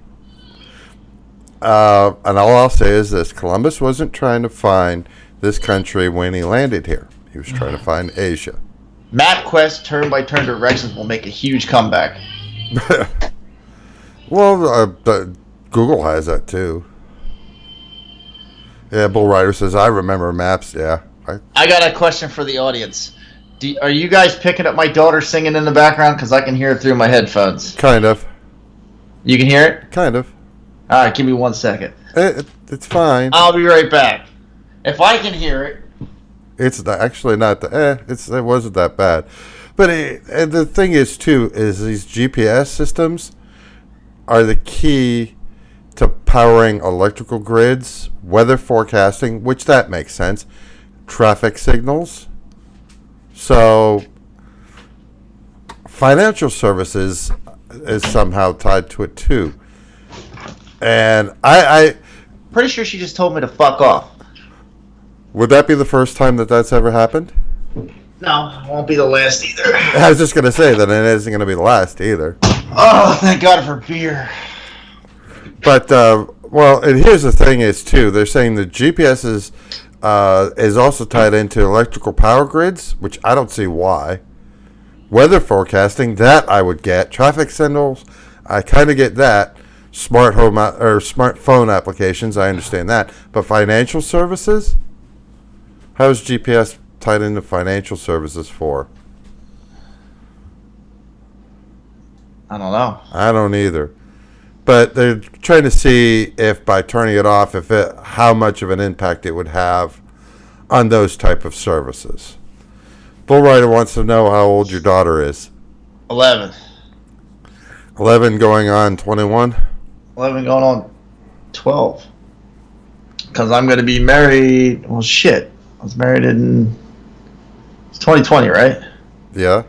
and all I'll say is this: Columbus wasn't trying to find this country when he landed here. He was trying to find Asia. MapQuest turn-by-turn directions will make a huge comeback. Well, Google has that too. Yeah, Bull Rider says, I remember maps. Yeah. I got a question for the audience. Are you guys picking up my daughter singing in the background? Because I can hear it through my headphones. Kind of. You can hear it? Kind of. All right, give me 1 second. It's fine. I'll be right back. If I can hear it. It's actually not that. It wasn't that bad. But and the thing is, too, is these GPS systems are the key to powering electrical grids, weather forecasting, which that makes sense, traffic signals. So financial services is somehow tied to it too. And I Pretty sure she just told me to fuck off. would that be the first time that that's ever happened? No, it won't be the last either. I was just going to say that it isn't going to be the last either. Oh, thank God for beer. But and here's the thing is too, they're saying the GPS is also tied into electrical power grids, which I don't see why. Weather forecasting, that I would get. Traffic signals, I kind of get that. Smart home or smartphone applications, I understand that. But financial services, how is GPS tied into financial services for? I don't know. I don't either. But they're trying to see if by turning it off, how much of an impact it would have on those type of services. Bull Rider wants to know how old your daughter is. 11. 11 going on 21? 11 going on 12. Because I'm going to be married. Well, shit. I was married in. It's 2020, right? Yeah.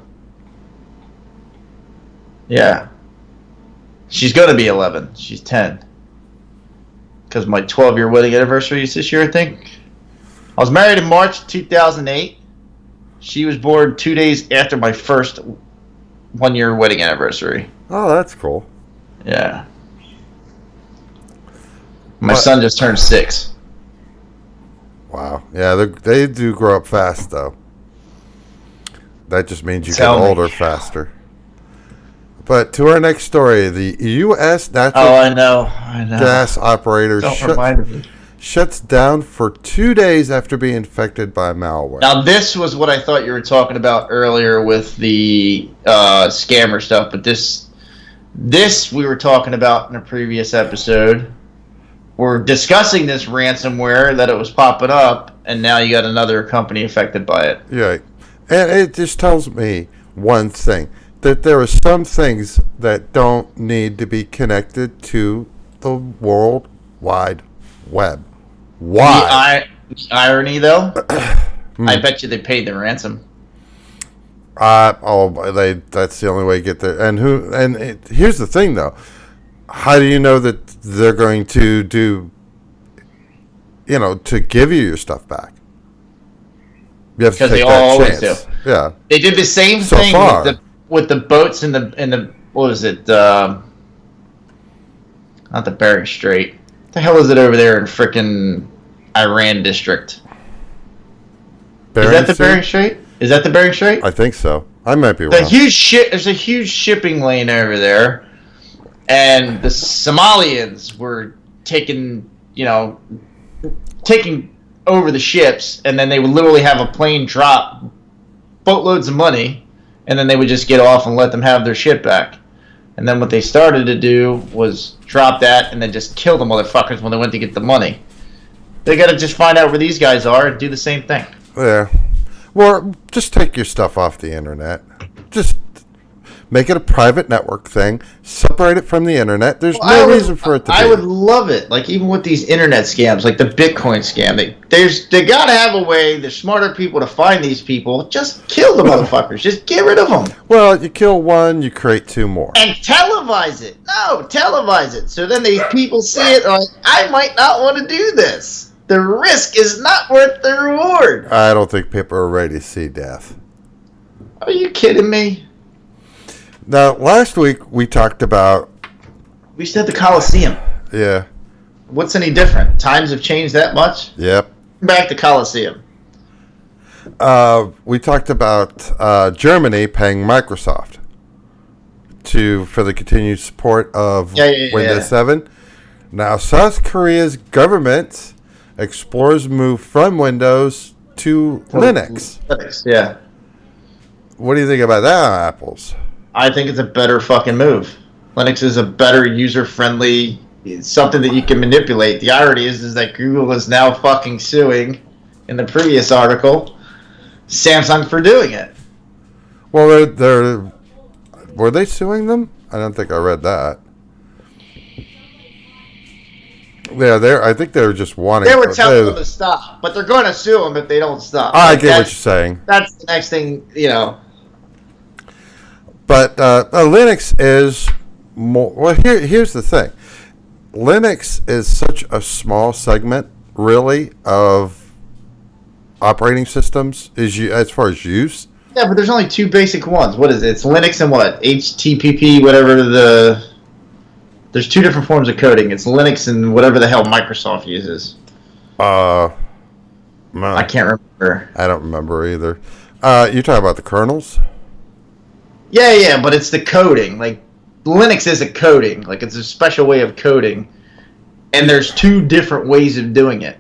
Yeah. She's going to be 11. She's 10. Because my 12-year wedding anniversary is this year, I think. I was married in March 2008. She was born 2 days after my first one-year wedding anniversary. Oh, that's cool. Yeah. My son just turned 6. Wow. Yeah, they do grow up fast, though. That just means you Tell get me. older faster. But to our next story, the U.S. natural Oh, I know. gas operator Don't remind me. shuts down for 2 days after being infected by malware. Now, this was what I thought you were talking about earlier with the scammer stuff, but this we were talking about in a previous episode. We're discussing this ransomware that it was popping up, and now you got another company affected by it. Yeah. And it just tells me one thing, that there are some things that don't need to be connected to the World Wide Web. Why? The irony, though, I bet you they paid the ransom. That's the only way to get there. And here's the thing, though. How do you know that they're going to do, to give you your stuff back? You have to Because take they that always chance. do. Yeah. They did the same So thing far. with the boats in the what was it? Not the Bering Strait. What the hell is it over there in frickin' Iran district? Is that the Bering Strait? Is that the Bering Strait? I think so. I might be wrong. There's a huge shipping lane over there, and the Somalians were taking over the ships, and then they would literally have a plane drop boatloads of money, and then they would just get off and let them have their ship back. And then what they started to do was drop that and then just kill the motherfuckers when they went to get the money. They gotta just find out where these guys are and do the same thing. Yeah. Well, just take your stuff off the internet. Just make it a private network thing. Separate it from the internet. There's no reason for it to be. I would love it. Like, even with these internet scams, like the Bitcoin scam, they gotta have a way, the smarter people, to find these people. Just kill the motherfuckers. Just get rid of them. Well, you kill one, you create two more. And televise it. No, televise it. So then these people see it, like, I might not want to do this. The risk is not worth the reward. I don't think people are ready to see death. Are you kidding me? Now, last week we talked about... We used to have the Coliseum. Yeah. What's any different? Times have changed that much? Yep. Back to Coliseum. We talked about Germany paying Microsoft for the continued support of Windows 7. Now, South Korea's government explores move from Windows to Linux. Linux, yeah. What do you think about that, Apples? I think it's a better fucking move. Linux is a better user-friendly, something that you can manipulate. The irony is that Google is now fucking suing, in the previous article, Samsung for doing it. Well, were they suing them? I don't think I read that. Yeah, I think they were just wanting. They were telling them to stop, but they're going to sue them if they don't stop. I get what you're saying. That's the next thing, But Linux is more. Well, here's the thing. Linux is such a small segment, really, of operating systems as far as use. Yeah, but there's only two basic ones. What is it? It's Linux and what? HTTP, whatever There's two different forms of coding. It's Linux and whatever the hell Microsoft uses. No, I can't remember. I don't remember either. You're talking about the kernels? Yeah, but it's the coding. Like, Linux is a coding. Like, it's a special way of coding. And there's two different ways of doing it.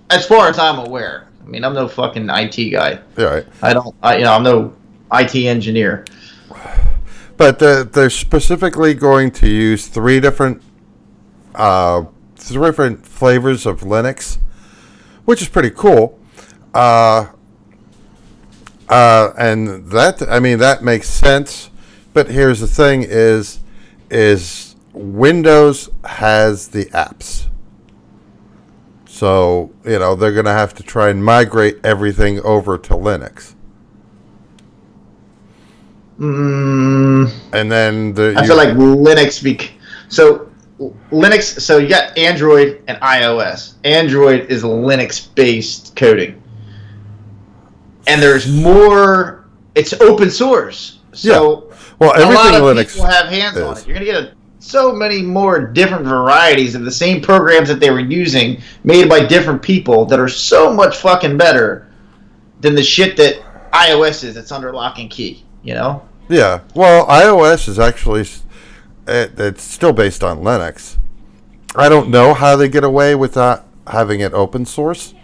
As far as I'm aware. I mean, I'm no fucking IT guy. Yeah, right. I'm no IT engineer. But they're specifically going to use three different flavors of Linux, which is pretty cool. And that makes sense. But here's the thing: is Windows has the apps, so they're going to have to try and migrate everything over to Linux. And then I feel like Linux. So Linux. So you got Android and iOS. Android is Linux-based coding, and there's more. It's open source. So well, everything a lot of Linux people have hands on it. You're gonna get so many more different varieties of the same programs that they were using, made by different people, that are so much fucking better than the shit that iOS is. It's under lock and key. Yeah. Well, iOS is actually it's still based on Linux. I don't know how they get away with not having it open source,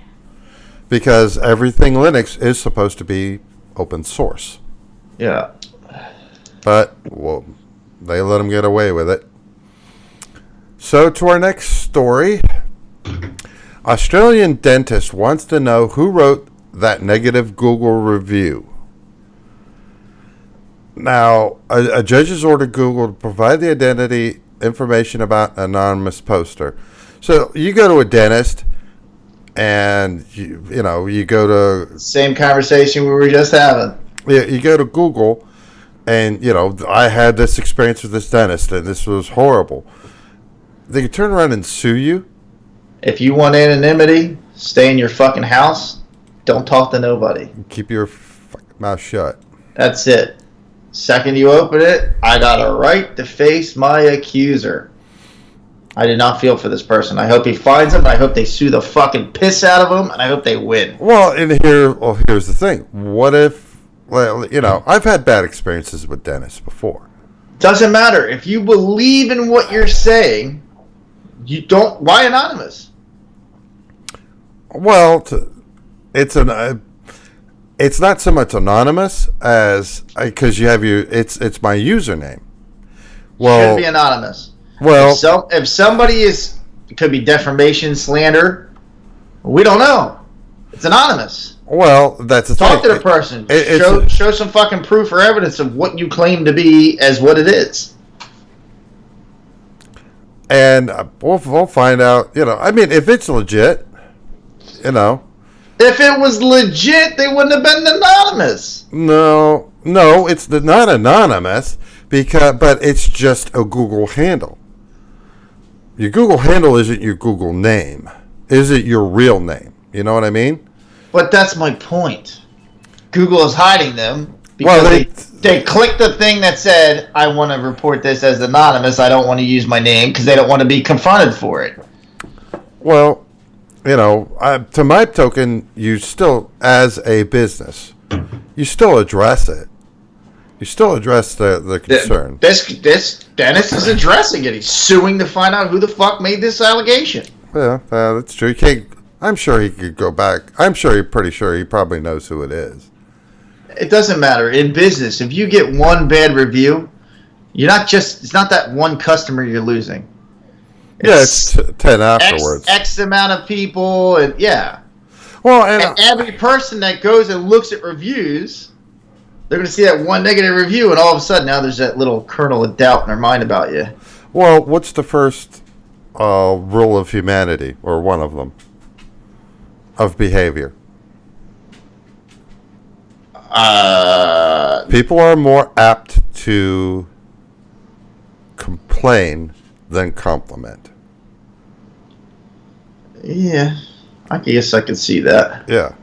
because everything Linux is supposed to be open source. Yeah. But they let them get away with it. So to our next story. Australian dentist wants to know who wrote that negative Google review. Now, a judge has ordered Google to provide the identity information about an anonymous poster. So you go to a dentist, and you go to same conversation we were just having. Yeah, you go to Google, and I had this experience with this dentist, and this was horrible. They can turn around and sue you. If you want anonymity, stay in your fucking house. Don't talk to nobody. Keep your fucking mouth shut. That's it. Second you open it, I got a right to face my accuser. I did not feel for this person. I hope he finds him, and I hope they sue the fucking piss out of him, and I hope they win. Well, here's the thing. What if, I've had bad experiences with dentists before. Doesn't matter. If you believe in what you're saying, why anonymous? Well, it's not so much anonymous as because you have it's my username. Well, should be anonymous. Well, if somebody it could be defamation, slander. We don't know. It's anonymous. Well, that's the Talk thing. to the person. Show some fucking proof or evidence of what you claim to be as what it is. And we'll find out. If it's legit, If it was legit, they wouldn't have been anonymous. No, it's not anonymous but it's just a Google handle. Your Google handle isn't your Google name. Is it your real name? You know what I mean? But that's my point. Google is hiding them because they clicked the thing that said, I want to report this as anonymous. I don't want to use my name, because they don't want to be confronted for it. Well, to my token, you still, as a business, you still address it. You still address the concern. This dentist is addressing it. He's suing to find out who the fuck made this allegation. Yeah, that's true. I'm sure he could go back. Pretty sure he probably knows who it is. It doesn't matter. In business, if you get one bad review, it's not that one customer you're losing. It's 10 afterwards. X amount of people, and yeah. Well, and every person that goes and looks at reviews, they're going to see that one negative review, and all of a sudden now there's that little kernel of doubt in their mind about you. Well, what's the first rule of humanity, or one of them, of behavior? People are more apt to complain than compliment. Yeah, I guess I could see that. Yeah.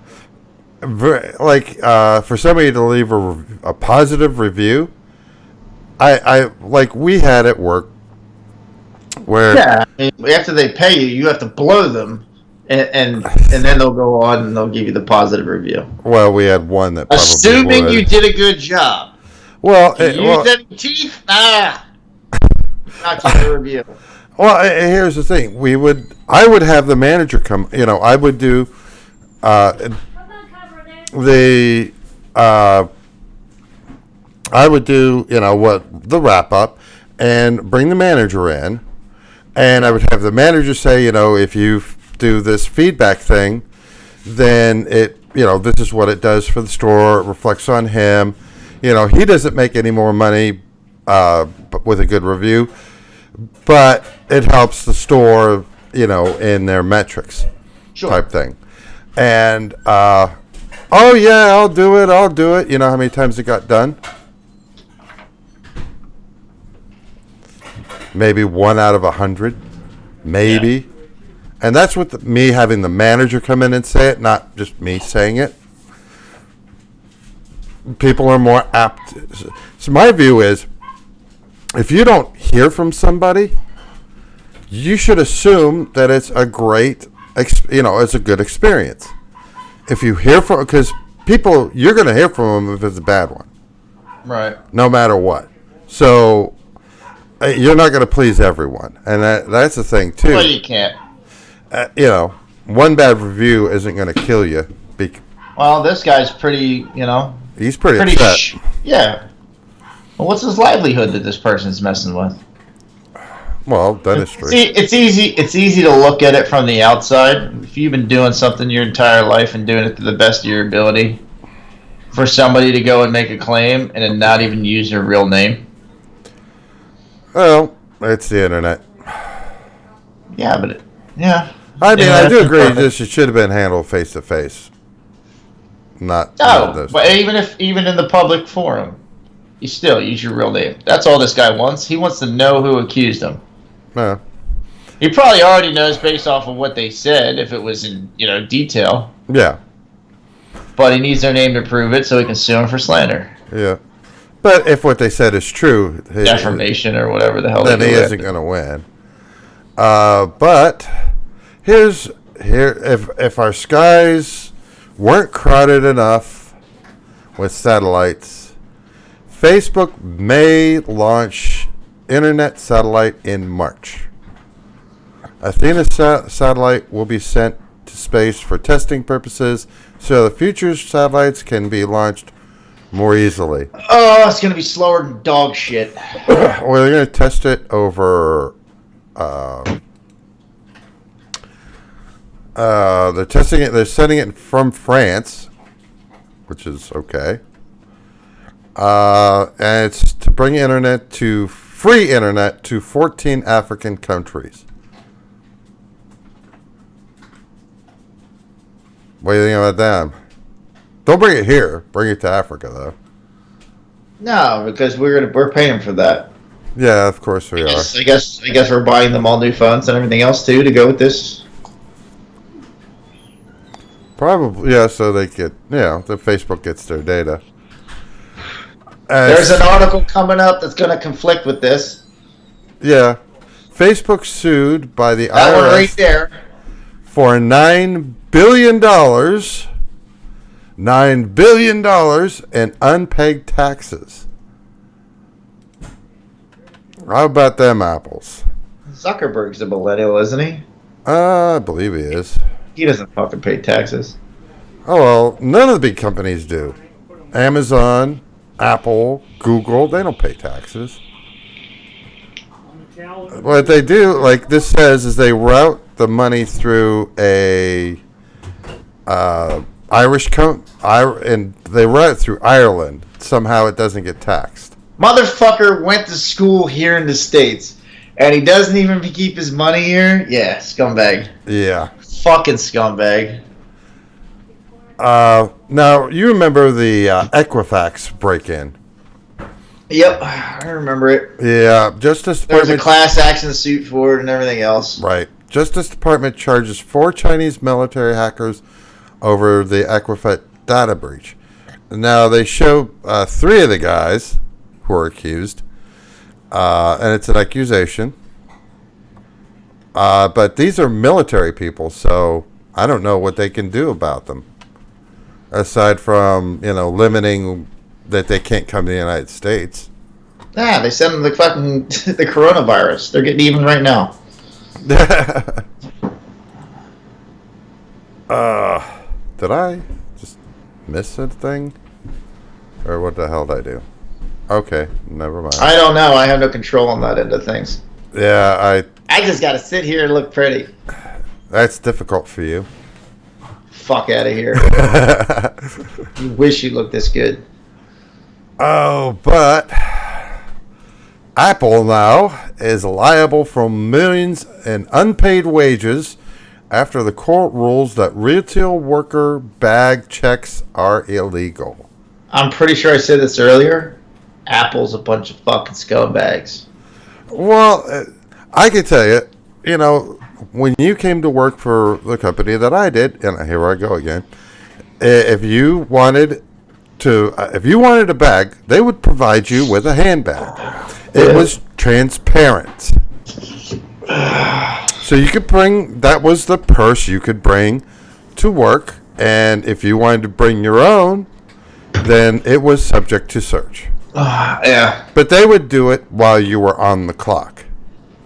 For somebody to leave a positive review, we had at work where... Yeah, after they pay you, you have to blow them, and then they'll go on and they'll give you the positive review. Well, we had one that probably assuming you did a good job. Well, you used any teeth? Not give a review. Well, here's the thing. I would have the manager come. I would do I would do the wrap up and bring the manager in, and I would have the manager say, if you do this feedback thing, then it this is what it does for the store. It reflects on him. He doesn't make any more money with a good review, but it helps the store, in their metrics type thing. And, oh, yeah, I'll do it. You know how many times it got done? Maybe 1 out of 100. Maybe. Yeah. And that's with me having the manager come in and say it, not just me saying it. People are more apt. So my view is, if you don't hear from somebody, you should assume that it's a great, it's a good experience. If you hear from, because people, you're going to hear from them if it's a bad one. Right. No matter what. So you're not going to please everyone. And that's the thing, too. Well, you can't. One bad review isn't going to kill you. Well, this guy's pretty, He's pretty upset. Yeah. Well, what's his livelihood that this person's messing with? Well, dentistry. See, it's easy to look at it from the outside. If you've been doing something your entire life and doing it to the best of your ability, for somebody to go and make a claim and then not even use their real name. It's the internet. Yeah, but yeah. I mean, I do agree. It should have been handled face to face. Not. But even in the public forum, you still use your real name. That's all this guy wants. He wants to know who accused him. Yeah. He probably already knows based off of what they said, if it was in detail. Yeah. But he needs their name to prove it, so he can sue him for slander. Yeah. But if what they said is true, defamation or whatever the hell, then he isn't going to win. But if our skies weren't crowded enough with satellites, Facebook may launch internet satellite in March. Athena satellite will be sent to space for testing purposes, so the future satellites can be launched more easily. Oh, it's going to be slower than dog shit. Well, they're going to test it over. They're testing it. They're sending it from France, which is okay. And it's to bring free internet to 14 African countries. What do you think about that? Don't bring it here. Bring it to Africa, though. No, because we're paying for that. Yeah, of course we are. I guess we're buying them all new phones and everything else too to go with this. Probably, yeah. So they get, the Facebook gets their data. There's an article coming up that's going to conflict with this. Yeah, Facebook sued by the that IRS one right there for $9 billion. $9 billion in unpaid taxes. How about them apples? Zuckerberg's a millennial, isn't he? I believe he is. He doesn't fucking pay taxes. Oh, well, none of the big companies do. Amazon, Apple, Google, they don't pay taxes. What they do, like this says, is they route the money through a Irish and they route it through Ireland. Somehow it doesn't get taxed. Motherfucker went to school here in the States, and he doesn't even keep his money here? Yeah, scumbag. Yeah. Fucking scumbag. Now, you remember the Equifax break-in? Yep, I remember it. Yeah, Justice There was Department... a class action suit for it and everything else. Right. Justice Department charges 4 Chinese military hackers over the Equifax data breach. Now, they show 3 of the guys who are accused, and it's an accusation. But these are military people, so I don't know what they can do about them. Aside from, limiting that they can't come to the United States. They sent them the fucking the coronavirus. They're getting even right now. Did I just miss a thing? Or what the hell did I do? Okay, never mind. I don't know. I have no control on that end of things. Yeah, I just got to sit here and look pretty. That's difficult for you. fuck out of here. You wish you looked this good. Oh, but Apple now is liable for millions in unpaid wages after the court rules that retail worker bag checks are illegal. I'm pretty sure I said this earlier. Apple's a bunch of fucking scumbags. Well, I can tell you, you know, when you came to work for the company that I did, and here I go again, if you wanted a bag, they would provide you with a handbag. It was transparent. So you could that was the purse you could bring to work, and if you wanted to bring your own, then it was subject to search. Yeah. But they would do it while you were on the clock,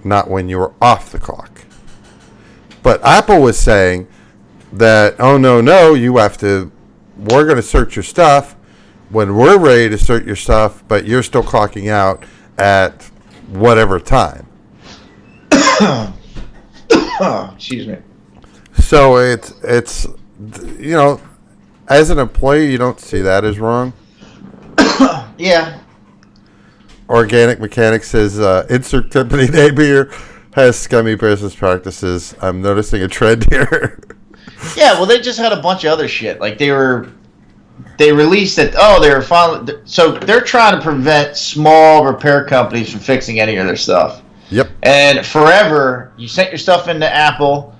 not when you were off the clock. But Apple was saying that, oh, no, we're going to search your stuff when we're ready to search your stuff, but you're still clocking out at whatever time. Excuse me. So it's you know, as an employee, you don't see that as wrong. Yeah. Organic Mechanics says, insert company name here has scummy business practices. I'm noticing a trend here. Yeah, well, they just had a bunch of other shit. Like they released it. Oh, they were finally. So they're trying to prevent small repair companies from fixing any of their stuff. Yep. And forever, you sent your stuff into Apple.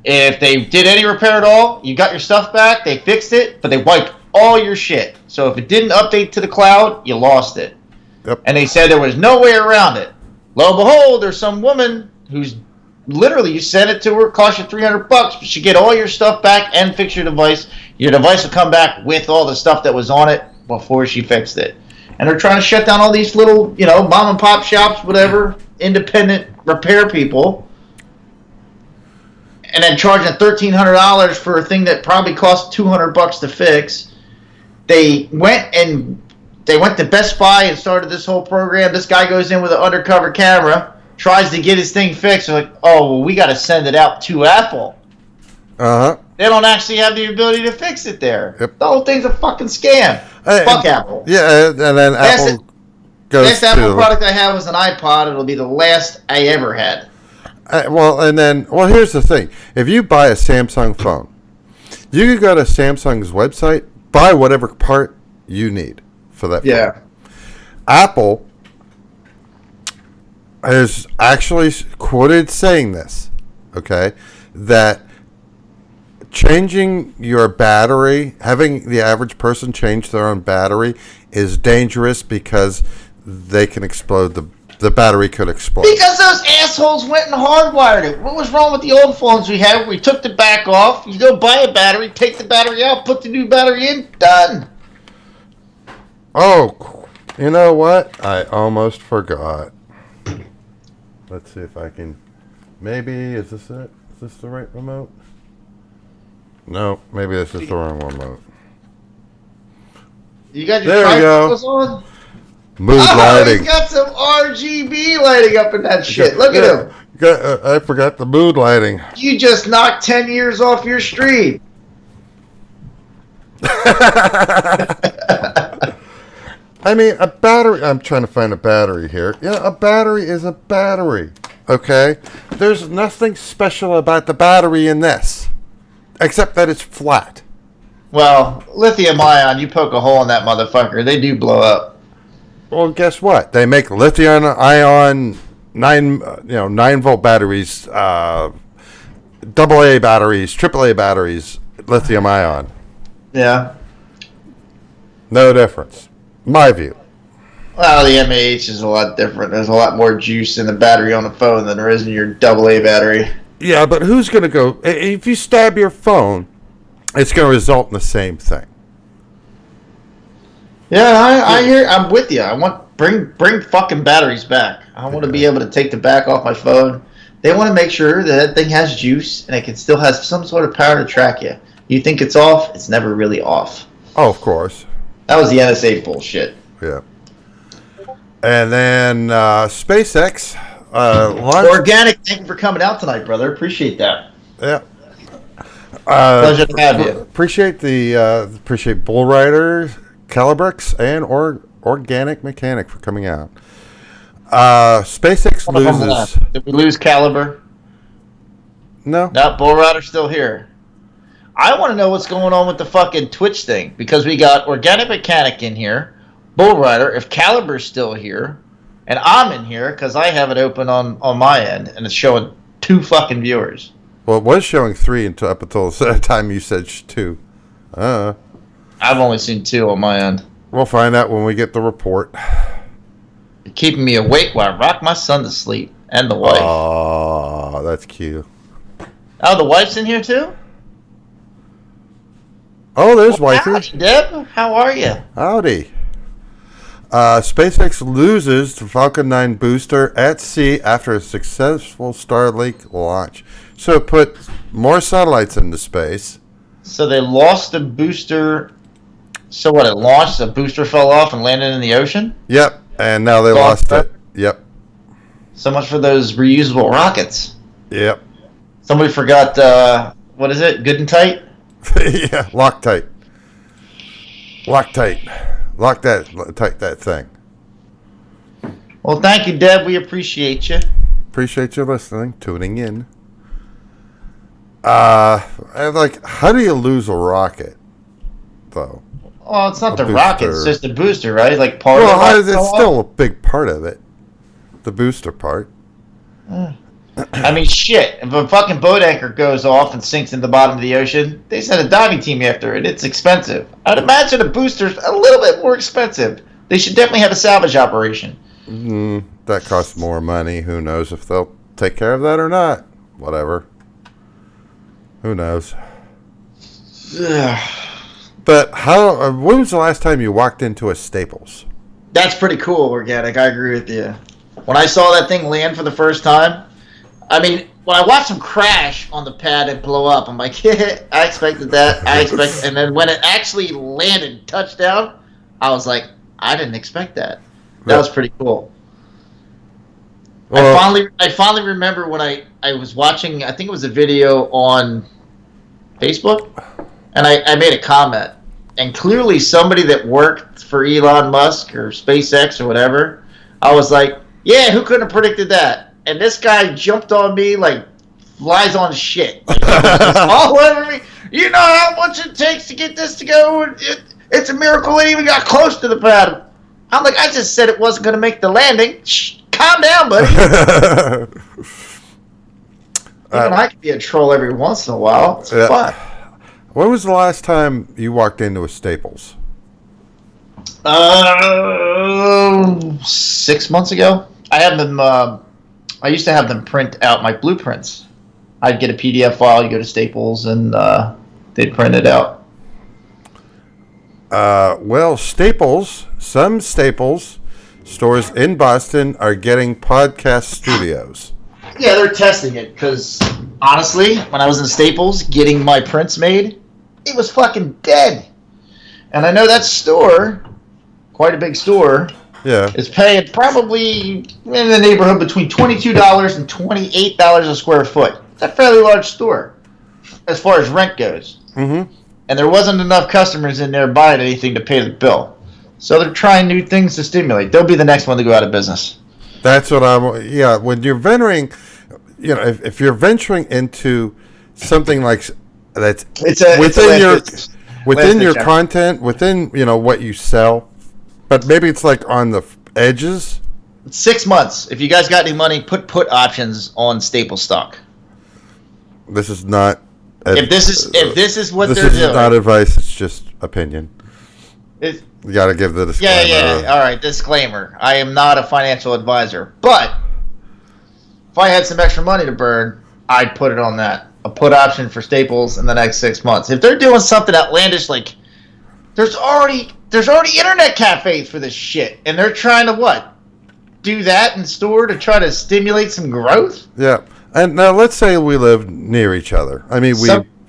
If they did any repair at all, you got your stuff back. They fixed it, but they wiped all your shit. So if it didn't update to the cloud, you lost it. Yep. And they said there was no way around it. Lo and behold, there's some woman who's literally, you send it to her, cost you $300, but she get all your stuff back and fix your device. Your device will come back with all the stuff that was on it before she fixed it. And they're trying to shut down all these little, mom and pop shops, whatever, independent repair people, and then charging $1,300 for a thing that probably cost $200 to fix. They went to Best Buy and started this whole program. This guy goes in with an undercover camera, tries to get his thing fixed. They're like, oh, well, we got to send it out to Apple. Uh-huh. They don't actually have the ability to fix it there. Yep. The whole thing's a fucking scam. Fuck Apple. Yeah, and then Apple goes Last Apple product I had was an iPod. It'll be the last I ever had. Here's the thing. If you buy a Samsung phone, you can go to Samsung's website, buy whatever part you need for that phone. Apple is actually quoted saying this, okay, that changing your battery, having the average person change their own battery is dangerous because they can explode. The battery could explode. Because those assholes went and hardwired it. What was wrong with the old phones we had? We took the back off. You go buy a battery, take the battery out, put the new battery in, done. Oh, you know what? I almost forgot. Let's see if I can. Maybe, is this it? Is this the right remote? No, maybe this is the wrong remote. You got your triangles on? Mood lighting. He's got some RGB lighting up in that shit. Look at him. I forgot the mood lighting. You just knocked 10 years off your street. I mean, a battery. I'm trying to find a battery here. Yeah, a battery is a battery. Okay? There's nothing special about the battery in this, except that it's flat. Well, lithium ion, you poke a hole in that motherfucker, they do blow up. Well, guess what? They make lithium ion 9-volt batteries, AA batteries, AAA batteries, lithium ion. Yeah. No difference. My view. Well, the MAH is a lot different. There's a lot more juice in the battery on the phone than there is in your AA battery. Yeah, but who's going to go... If you stab your phone, it's going to result in the same thing. Yeah, I hear. I'm with you. I want bring fucking batteries back. I want to be able to take the back off my phone. They want to make sure that thing has juice and it can still has some sort of power to track you. You think it's off? It's never really off. Oh, of course. That was the NSA bullshit. Yeah. And then SpaceX. Organic, thank you for coming out tonight, brother. Appreciate that. Yeah. Pleasure to have you. Appreciate Bull Rider, Calibrix, and Organic Mechanic for coming out. SpaceX loses. Did we lose Caliber? No. No, Bull Rider's still here. I want to know what's going on with the fucking Twitch thing, because we got Organic Mechanic in here, Bull Rider, if Caliber's still here, and I'm in here because I have it open on my end, and it's showing 2 fucking viewers. Well, it was showing 3 up until the time you said 2. I've only seen 2 on my end. We'll find out when we get the report. You're keeping me awake while I rock my son to sleep, and the wife. Oh, that's cute. Oh, the wife's in here too? Oh, there's wifey. Howdy, Deb. How are you? Howdy. SpaceX loses the Falcon 9 booster at sea after a successful Starlink launch. So it put more satellites into space. So they lost the booster. So what, it launched, the booster fell off and landed in the ocean? Yep, and now they lost it. Yep. So much for those reusable rockets. Yep. Somebody forgot, what is it, good and tight? Yeah, Loctite. Lock that thing. Well, thank you, Deb. We appreciate you. Appreciate you listening, tuning in. How do you lose a rocket, though? Oh, it's not A the rocket. It's booster. just the booster, right? Like part Well, of it's the rocket. still a big part of it. The booster part. I mean, shit. If a fucking boat anchor goes off and sinks in the bottom of the ocean, they send a diving team after it. It's expensive. I'd imagine a booster's a little bit more expensive. They should definitely have a salvage operation. That costs more money. Who knows if they'll take care of that or not? Whatever. Who knows? But when was the last time you walked into a Staples? That's pretty cool, Organic. I agree with you. When I saw that thing land for the first time, I mean, when I watched them crash on the pad and blow up, I'm like, I expected that. And then when it actually landed, touchdown, I was like, I didn't expect that. That was pretty cool. Well, I finally remember when I was watching, I think it was a video on Facebook, and I made a comment. And clearly somebody that worked for Elon Musk or SpaceX or whatever, I was like, yeah, who couldn't have predicted that? And this guy jumped on me like flies on shit. Like, he was just all over me. You know how much it takes to get this to go? It's a miracle it even got close to the pad. I'm like, I just said it wasn't going to make the landing. Shh, calm down, buddy. Even I can be a troll every once in a while. It's fun. When was the last time you walked into a Staples? 6 months ago. I have them. I used to have them print out my blueprints. I'd get a PDF file. You go to Staples, and they'd print it out. Well, some Staples stores in Boston are getting podcast studios. Yeah, they're testing it because honestly, when I was in Staples getting my prints made, it was fucking dead. And I know that store, quite a big store. Yeah. Is paying probably in the neighborhood between $22 and $28 a square foot. It's a fairly large store as far as rent goes. Mm-hmm. And there wasn't enough customers in there buying anything to pay the bill. So they're trying new things to stimulate. They'll be the next one to go out of business. That's what when you're venturing, if you're venturing into something like that's within your content, within, what you sell, but maybe it's like on the edges. 6 months. If you guys got any money, put options on Staples stock. This is not. If this is what they're doing. This is not advice. It's just opinion. You got to give the disclaimer. Yeah. All right, disclaimer. I am not a financial advisor, but if I had some extra money to burn, I'd put it on that. A put option for Staples in the next 6 months. If they're doing something outlandish, like there's already internet cafes for this shit, and they're trying to what? Do that in store to try to stimulate some growth? Yeah. And now let's say we live near each other. I mean,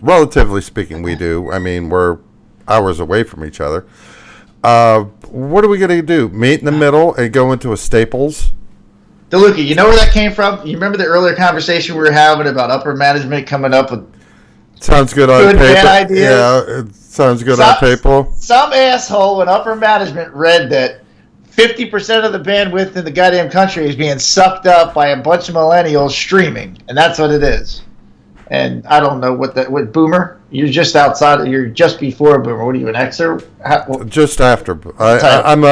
relatively speaking, we do. I mean, we're hours away from each other. What are we going to do? Meet in the middle and go into a Staples? DeLuca, you know where that came from? You remember the earlier conversation we were having about upper management coming up with Sounds good on Good, paper. bad ideas. Yeah, it sounds good on paper. Some asshole in upper management read that 50% of the bandwidth in the goddamn country is being sucked up by a bunch of millennials streaming, and that's what it is. And I don't know what boomer. You're just outside. You're just before a boomer. What are you, an Xer? Just after. I'm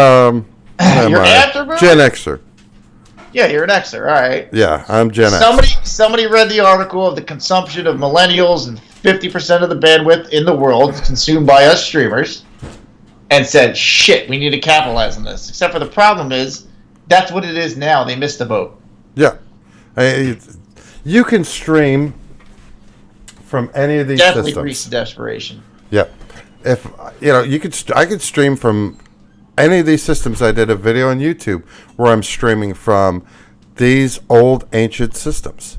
You're after boomer? Gen Xer. Yeah, you're an Xer. All right. Yeah, I'm Gen X. Somebody read the article of the consumption of millennials and 50% of the bandwidth in the world is consumed by us streamers, and said, "Shit, we need to capitalize on this." Except for the problem is, that's what it is now. They missed the boat. Yeah, you can stream from any of these Definitely systems. reached desperation. Yep. If I could stream from any of these systems. I did a video on YouTube where I'm streaming from these old ancient systems,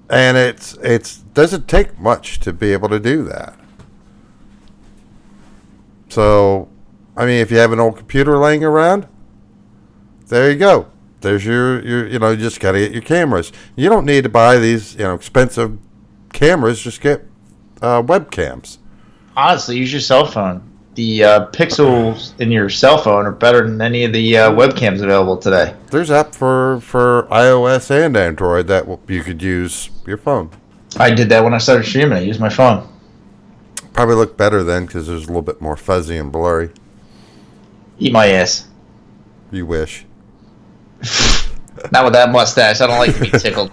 and it doesn't take much to be able to do that. So, I mean, if you have an old computer laying around, there you go. There's your you just got to get your cameras. You don't need to buy these, expensive cameras. Just get webcams. Honestly, use your cell phone. The pixels in your cell phone are better than any of the webcams available today. There's app for iOS and Android that you could use your phone. I did that when I started streaming. I used my phone. Probably look better then because there's a little bit more fuzzy and blurry. Eat my ass. You wish. Not with that mustache. I don't like to be tickled.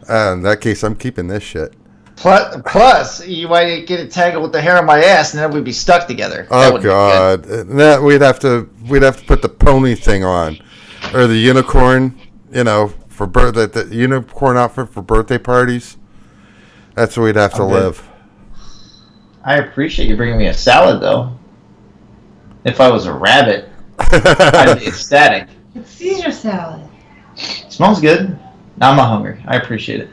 In that case, I'm keeping this shit. Plus, you might get it tangled with the hair on my ass, and then we'd be stuck together. Oh God! We'd have to put the pony thing on, or the unicorn. For the unicorn outfit for birthday parties. That's where we'd have to live. I appreciate you bringing me a salad, though. If I was a rabbit, I'd be ecstatic. It's Caesar salad. It smells good. Now I'm not hungry. I appreciate it.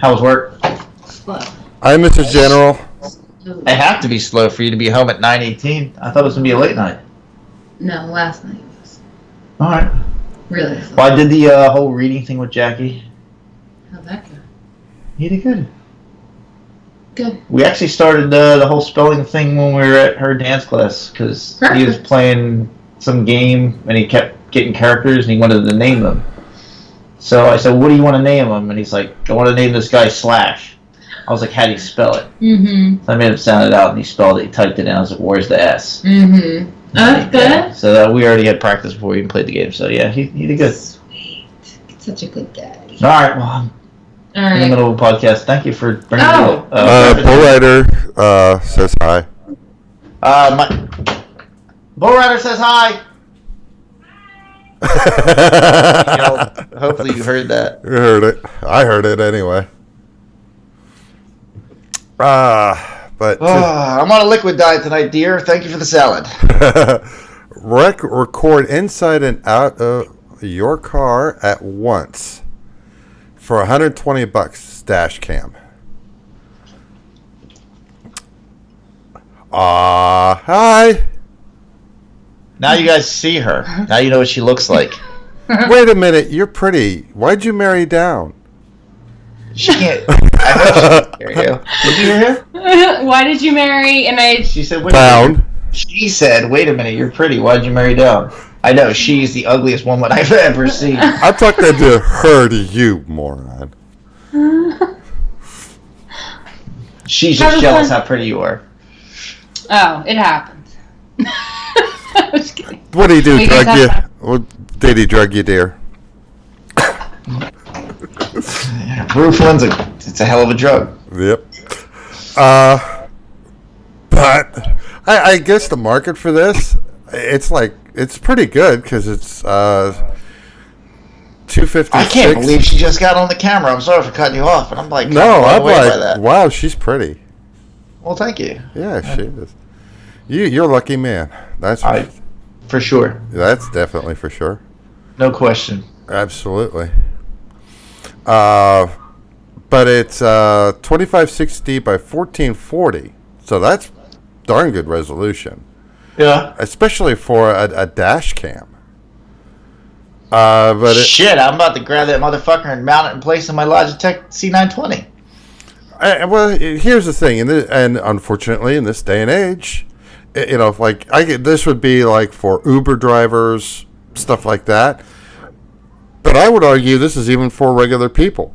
How was work? Slow. Hi, Mrs. General. I have to be slow for you to be home at 9:18. I thought it was going to be a late night. No, last night was All right. really slow. Well, I did the whole reading thing with Jackie. How'd that go? You did good. Good. We actually started the whole spelling thing when we were at her dance class because he was playing some game and he kept getting characters and he wanted to name them. So I said, "What do you want to name him?" And he's like, "I want to name this guy Slash." I was like, "How do you spell it?" Mm-hmm. So I made him sound it out and he spelled it. He typed it in. I was like, "Where's the S?" Mm-hmm. Oh, that's good. Yeah. So we already had practice before we even played the game. So yeah, he did good. Sweet. Such a good daddy. All right. Well, All I'm in the right. middle of a podcast. Thank you for bringing Oh. me Bull Rider says hi. Bull Rider says hi. Hopefully you heard that. You heard it. I heard it anyway. But I'm on a liquid diet tonight, dear. Thank you for the salad. record inside and out of your car at once for $120 dash cam. Hi. Now you guys see her. Now you know what she looks like. Wait a minute, you're pretty. Why'd you marry down? She can't. I heard she can't hear you. Did you hear her? Why did you marry? And I. She said, "Wait." Down. She said, "Wait a minute, you're pretty. Why'd you marry down?" I know she's the ugliest woman I've ever seen. I'm talking to her, to you, moron. She's just jealous how pretty you are. Oh, it happens. I was kidding. What did he do? We guys Drug you? have- What did he drug you, dear? Rooflin's it's a hell of a drug. Yep. But I guess the market for this, it's pretty good because it's $256. I can't believe she just got on the camera. I'm sorry for cutting you off, but I'm like, No, I'm blown away by like, that. wow, she's pretty. Well, thank you. Yeah, she is. You're a lucky man. That's For sure. That's definitely for sure. No question. Absolutely. But it's 2560 by 1440, so that's darn good resolution, Yeah. especially for a dash cam. But Shit, I'm about to grab that motherfucker and mount it in place in my Logitech C920. well, here's the thing, and unfortunately, in this day and age, like this would be like for Uber drivers, stuff like that. But I would argue this is even for regular people.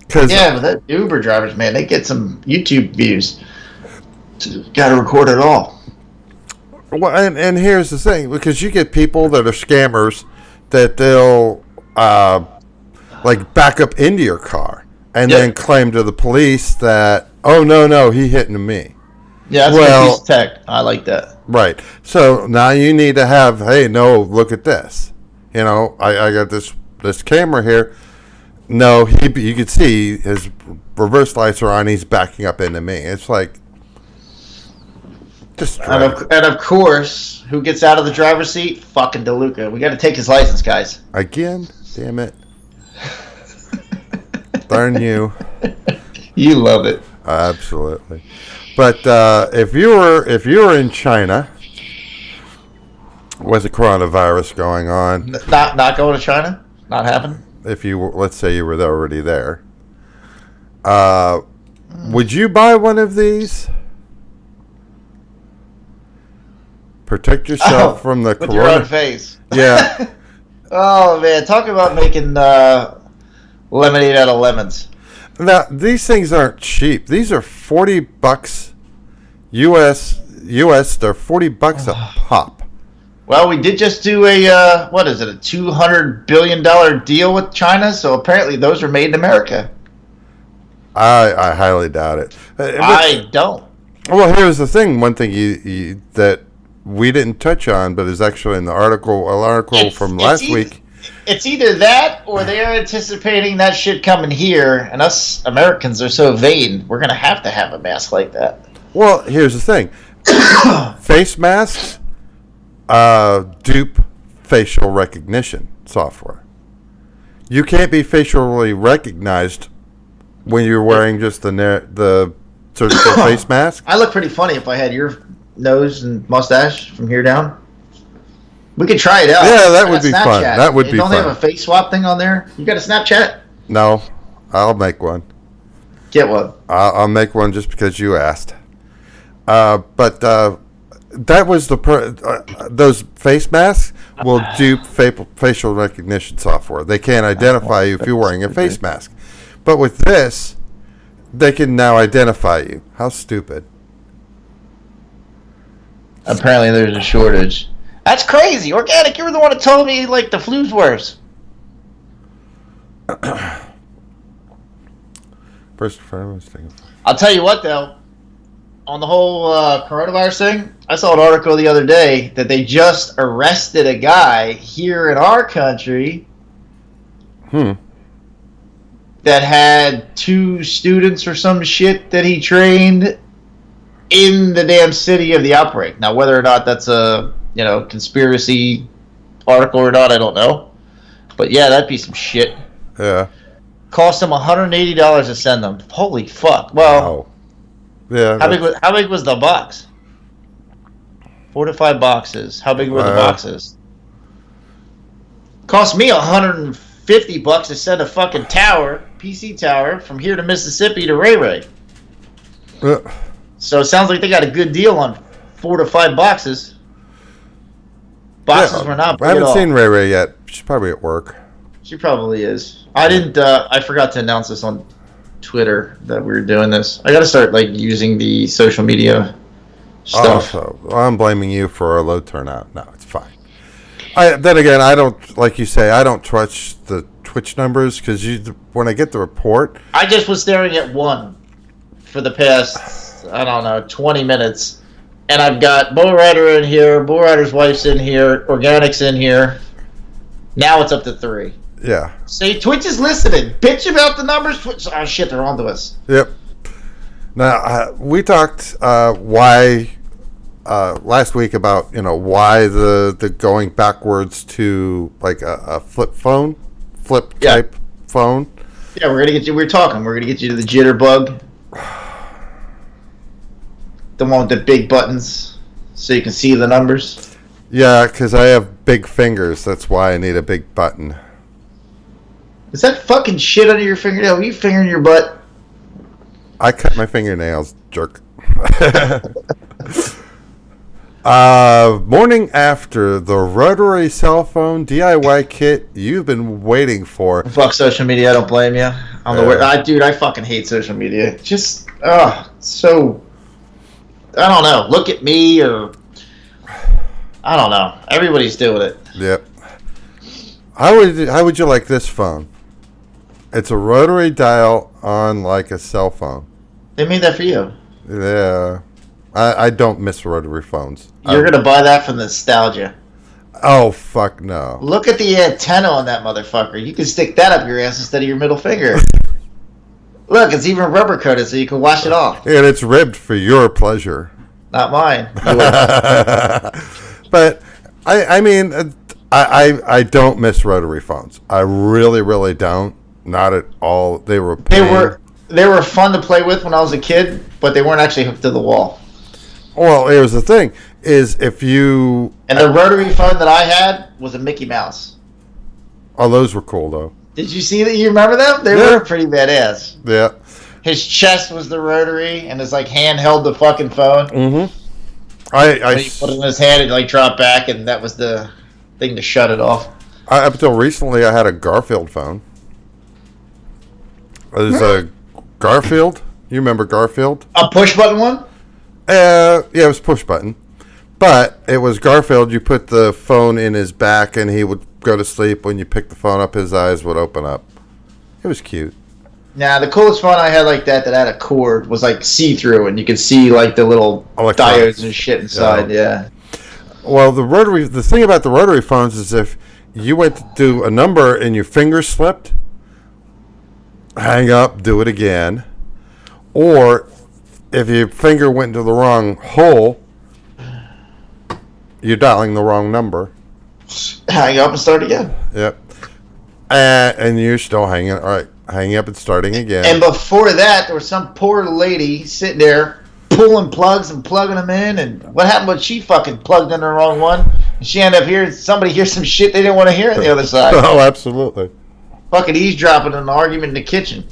But that Uber drivers, man, they get some YouTube views. Got to record it all. Well, and here's the thing, because you get people that are scammers that they'll like back up into your car and then claim to the police that, oh no, he hit into me. Yeah, that's a piece of tech. I like that. Right. So now you need to have, hey, no, look at this. I got this camera here. No, you could see his reverse lights are on. He's backing up into me. It's like, just and of course, who gets out of the driver's seat? Fucking DeLuca. We got to take his license, guys. Again? Damn it. Darn you. You love it. Absolutely. But if you were in China with the coronavirus going on, not going to China, not happening. If let's say you were already there, would you buy one of these? Protect yourself from the with your own face. Yeah. Oh man, talk about making lemonade out of lemons. Now these things aren't cheap. These are $40 US. They're $40 a pop. Well, we did just do a a $200 billion deal with China. So apparently those are made in America. I highly doubt it. I don't. Well, here's the thing. One thing that we didn't touch on, but is actually in the article from last week. It's either that or they're anticipating that shit coming here, and us Americans are so vain, we're going to have a mask like that. Well, here's the thing. Face masks dupe facial recognition software. You can't be facially recognized when you're wearing just the surgical face mask. I look pretty funny if I had your nose and mustache from here down. We could try it out. Yeah, that would be fun. That would be fun. Don't they have a face swap thing on there? You got a Snapchat? No, I'll make one. Get one. I'll make one just because you asked. But that was those face masks will dupe facial recognition software. They can't identify you if you're wearing a face mask. But with this, they can now identify you. How stupid. Apparently there's a shortage. That's crazy. Organic, you were the one that told me, like, the flu's worse. First and foremost thing. I'll tell you what, though. On the whole coronavirus thing, I saw an article the other day that they just arrested a guy here in our country that had 2 students or some shit that he trained in the damn city of the outbreak. Now, whether or not that's a conspiracy article or not, I don't know. But yeah, that'd be some shit. Yeah. Cost them $180 to send them. Holy fuck. Well, yeah. How big was the box? 4 to 5 boxes. How big were the boxes? Cost me $150 to send a fucking PC tower, from here to Mississippi to Ray Ray. So it sounds like they got a good deal on 4 to 5 boxes. Boxes were not big I haven't at all. seen Ray Ray yet. She's probably at work. She probably is. I didn't. I forgot to announce this on Twitter that we were doing this. I got to start using the social media stuff. Oh, so I'm blaming you for a low turnout. No, it's fine. Then again, I don't, like you say, I don't trust the Twitch numbers because when I get the report, I just was staring at one for the past 20 minutes. And I've got Bo Rider in here, Bo Rider's wife's in here, Organic's in here. Now it's up to 3. Yeah. See, Twitch is listening. Bitch about the numbers. Twitch, oh shit, they're onto us. Yep. Now we talked why last week about why the going backwards to like a flip type phone. Yeah, we're gonna get you. We're gonna get you to the jitterbug. The one with the big buttons, so you can see the numbers. Yeah, because I have big fingers. That's why I need a big button. Is that fucking shit under your fingernail? Are you fingering your butt? I cut my fingernails, jerk. Morning after, the rotary cell phone DIY kit you've been waiting for. Fuck social media. I don't blame you. Dude, I fucking hate social media. Just, so, I don't know. Look at me, or I don't know. Everybody's doing it. Yep. How would you like this phone? It's a rotary dial on like a cell phone. They made that for you. Yeah. I don't miss rotary phones. You're going to buy that for nostalgia. Oh, fuck no. Look at the antenna on that motherfucker. You can stick that up your ass instead of your middle finger. Look, it's even rubber coated so you can wash it off. And it's ribbed for your pleasure. Not mine. But, I mean, I don't miss rotary phones. I really, really don't. Not at all. They were fun to play with when I was a kid, but they weren't actually hooked to the wall. Well, here's the thing: is if you and the rotary phone that I had was a Mickey Mouse. Oh, those were cool though. Did you see that? You remember them? They were pretty badass. Yeah. His chest was the rotary, and his like hand held the fucking phone. Mm-hmm. He put it in his hand and like dropped back, and that was the thing to shut it off. Up until recently, I had a Garfield phone. There's a Garfield. You remember Garfield? A push button one? Yeah, it was push button. But it was Garfield. You put the phone in his back and he would go to sleep. When you picked the phone up, his eyes would open up. It was cute. Nah, the coolest phone I had like that had a cord was like see-through and you could see like the little diodes and shit inside. Yeah. Well, the thing about the rotary phones is if you went to do a number and your finger slipped, hang up, do it again. Or if your finger went into the wrong hole, you're dialing the wrong number. Hang up and start again. Yep. And you're still hanging. All right, hanging up and starting again. And before that, there was some poor lady sitting there pulling plugs and plugging them in. And what happened when she fucking plugged in the wrong one? And she ended up hearing somebody hear some shit they didn't want to hear on the other side. Oh, absolutely. Fucking eavesdropping in an argument in the kitchen.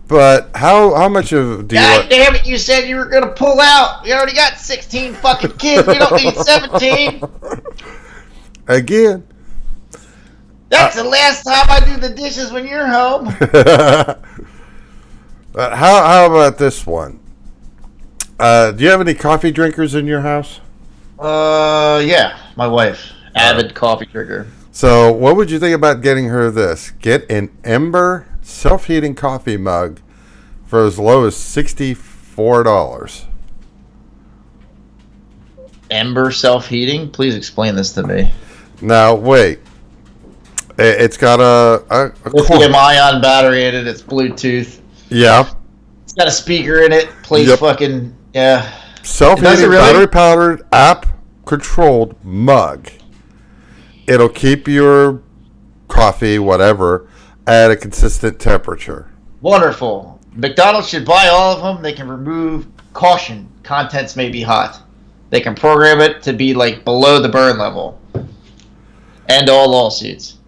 But how much of do you? God damn it! You said you were gonna pull out. We already got 16 fucking kids. We don't need 17. Again. That's the last time I do the dishes when you're home. How about this one? Do you have any coffee drinkers in your house? Yeah, my wife, avid coffee drinker. So, what would you think about getting her this? Get an Ember self-heating coffee mug for as low as $64. Ember self-heating? Please explain this to me. Now, wait. It's got a lithium-ion battery in it. It's Bluetooth. Yeah. It's got a speaker in it. Please fucking, yeah. Self-heating, battery-powered, app-controlled mug. It'll keep your coffee, whatever, at a consistent temperature. Wonderful. McDonald's should buy all of them. They can remove caution. Contents may be hot. They can program it to be like below the burn level. End all lawsuits.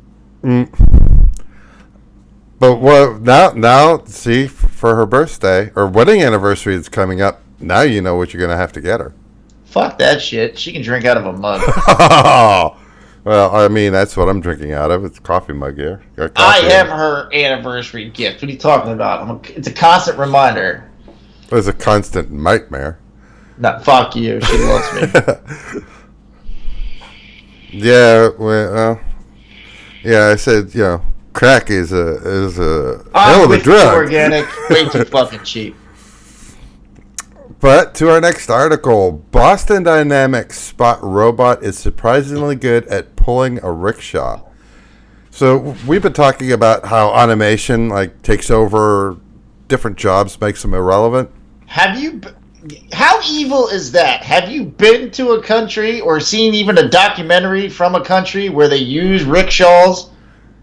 But what now? See, for her birthday or wedding anniversary that's coming up, now you know what you're gonna have to get her. Fuck that shit. She can drink out of a mug. Well, I mean, that's what I'm drinking out of. It's a coffee mug here. I am her anniversary gift. What are you talking about? It's a constant reminder. It's a constant nightmare. No, fuck you. She loves me. Yeah, well, yeah. I said, crack is a hell of a drug. Organic, way too fucking cheap. But to our next article, Boston Dynamics Spot Robot is surprisingly good at pulling a rickshaw. So we've been talking about how automation takes over different jobs, makes them irrelevant. How evil is that? Have you been to a country or seen even a documentary from a country where they use rickshaws?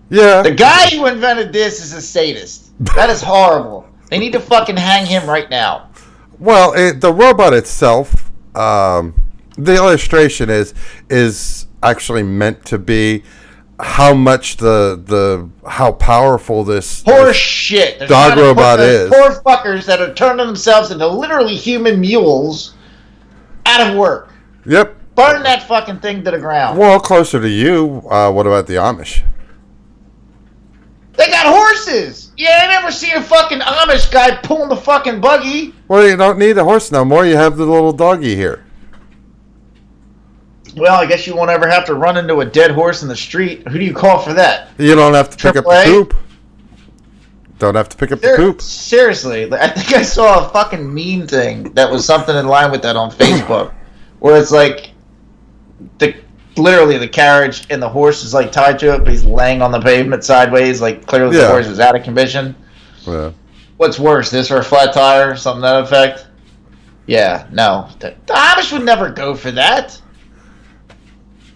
Yeah. The guy who invented this is a sadist. That is horrible. They need to fucking hang him right now. Well, the robot itself the illustration is actually meant to be how much how powerful this Horse shit. They're dog trying to put robot those is. Poor fuckers that are turning themselves into literally human mules out of work. Yep. Burn that fucking thing to the ground. Well, closer to you, what about the Amish? They got horses. Yeah, I never seen a fucking Amish guy pulling the fucking buggy. Well, you don't need a horse no more. You have the little doggy here. Well, I guess you won't ever have to run into a dead horse in the street. Who do you call for that? You don't have to pick up the AAA? poop. Don't have to pick up the poop. Seriously, I think I saw a fucking meme thing that was something in line with that on Facebook, where it's like literally the carriage and the horse is like tied to it, but he's laying on the pavement sideways, like clearly the horse is out of commission. Yeah. What's worse, this or a flat tire, something to that effect? Yeah, no, the Amish would never go for that.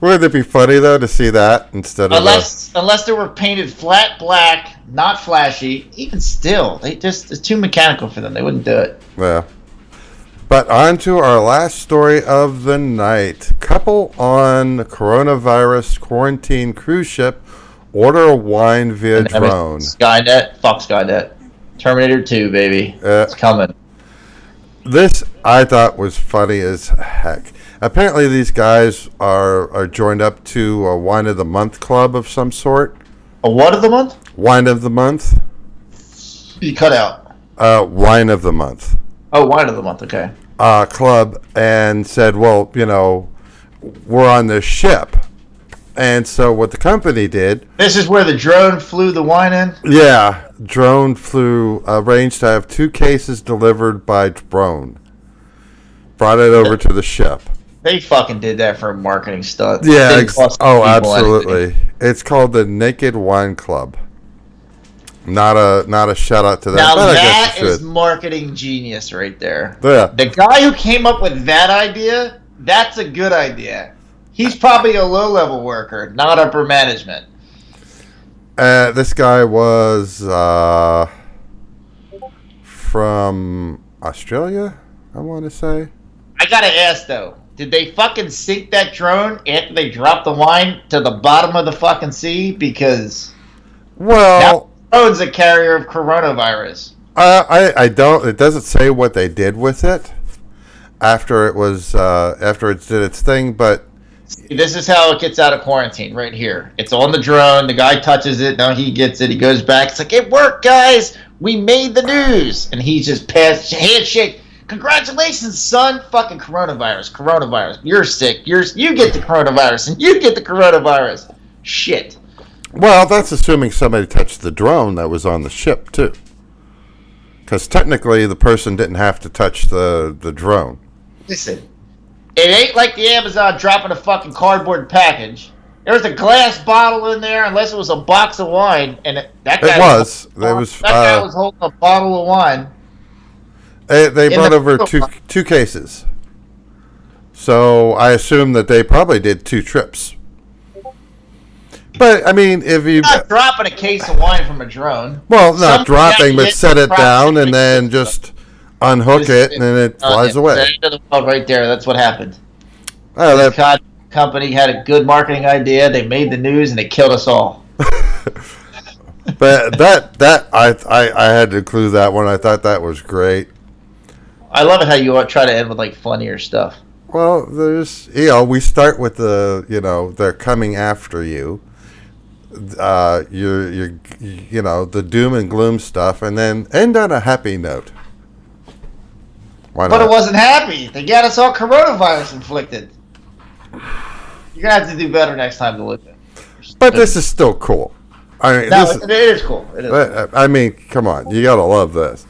Wouldn't it be funny though to see that instead of unless they were painted flat black, not flashy. Even still, it's too mechanical for them. They wouldn't do it. Yeah. But on to our last story of the night. Couple on coronavirus quarantine cruise ship order a wine via drone. Skynet, fuck Skynet. Terminator 2, baby. It's coming. This I thought was funny as heck. Apparently these guys are joined up to a Wine of the Month club of some sort. A what of the month? Wine of the Month. You cut out. Wine of the Month. Oh, Wine of the Month, okay. Club, and said, well, you know, we're on this ship. And so what the company did... This is where the drone flew the wine in? Yeah. Drone flew, arranged to have 2 cases delivered by drone. Brought it over to the ship. They fucking did that for a marketing stunt. Yeah. Absolutely. Anything. It's called the Naked Wine Club. Not a shout out to that. Now that is marketing genius right there. Yeah. The guy who came up with that idea, that's a good idea. He's probably a low-level worker, not upper management. This guy was from Australia, I want to say. I gotta ask though, did they fucking sink that drone after they dropped the wine to the bottom of the fucking sea? Because well, that drone's a carrier of coronavirus. I don't. It doesn't say what they did with it after it was after it did its thing, but. This is how it gets out of quarantine, right here. It's on the drone. The guy touches it. Now he gets it. He goes back. It's like, it worked, guys. We made the news. And he just passed handshake. Congratulations, son. Fucking coronavirus. You're sick. You get the coronavirus, and you get the coronavirus. Shit. Well, that's assuming somebody touched the drone that was on the ship, too. Because technically, the person didn't have to touch the drone. Listen. It ain't like the Amazon dropping a fucking cardboard package. There was a glass bottle in there, unless it was a box of wine, and that guy was holding a bottle of wine. They brought over two cases, so I assume that they probably did 2 trips. But I mean, if you not dropping a case of wine from a drone, well, not dropping, but set it down and then just. Unhook it and then it flies away. The end of the world right there. That's what happened. Oh, this company had a good marketing idea. They made the news and they killed us all. But that I had to include that one. I thought that was great. I love it how you try to end with like funnier stuff. Well, there's we start with the they're coming after you. You're the doom and gloom stuff, and then end on a happy note. Why not? But it wasn't happy. They got us all coronavirus inflicted. You're gonna have to do better next time to look at it. But this is still cool. I mean, it is cool. It is cool. I mean, come on, you gotta love this.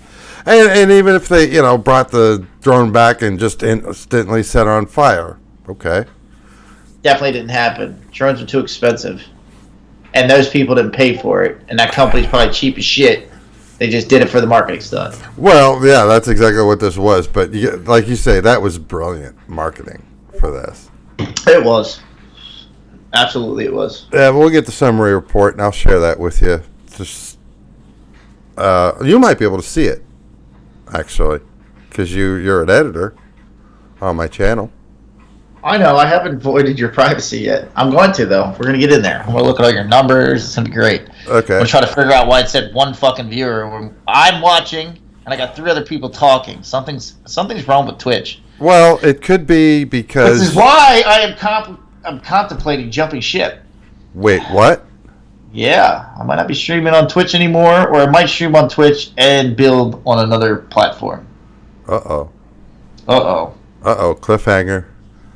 And even if they brought the drone back and just instantly set it on fire, okay. Definitely didn't happen. Drones were too expensive, and those people didn't pay for it. And that company's probably cheap as shit. They just did it for the marketing stunt. Well, yeah, that's exactly what this was. But like you say, that was brilliant marketing for this. It was. Absolutely, it was. Yeah, we'll get the summary report, and I'll share that with you. Just, you might be able to see it, actually, because you're an editor on my channel. I know. I haven't voided your privacy yet. I'm going to though. We're gonna get in there. I'm gonna look at all your numbers. It's gonna be great. I'm Okay. gonna try to figure out why it said one fucking viewer when I'm watching and I got 3 other people talking. Something's wrong with Twitch. Well, it could be because. This is why I'm contemplating jumping ship. Wait, what? Yeah, I might not be streaming on Twitch anymore, or I might stream on Twitch and build on another platform. Uh-oh. Uh-oh. Uh-oh, cliffhanger.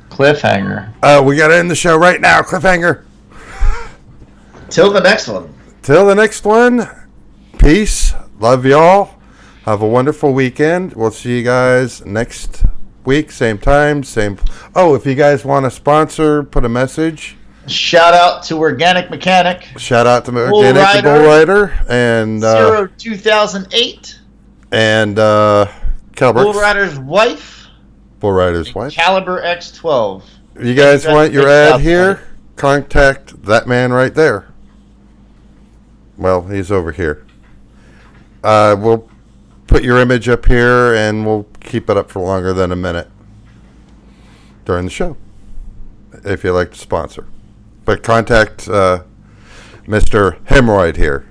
Cliffhanger. We got to end the show right now, cliffhanger. Till the next one. Till the next one, peace. Love y'all. Have a wonderful weekend. We'll see you guys next week, same time, same. Oh, if you guys want to sponsor, put a message. Shout out to Organic Mechanic. Shout out to Bull Organic the Rider. Bull Rider and 2008. and Bull Calbrooks. Rider's wife. Bull Rider's wife. Caliber X12. You guys You guys want your picked ad up, here? Contact that man right there. Well, he's over here. We'll put your image up here, and we'll keep it up for longer than a minute during the show, if you'd like to sponsor. But contact Mr. Hemorrhoid here.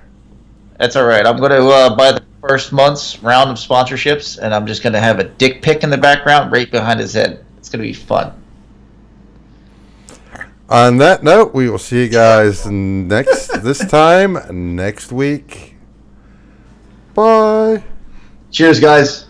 That's all right. I'm going to buy the first month's round of sponsorships, and I'm just going to have a dick pic in the background right behind his head. It's going to be fun. On that note, we will see you guys this time next week. Bye. Cheers, guys.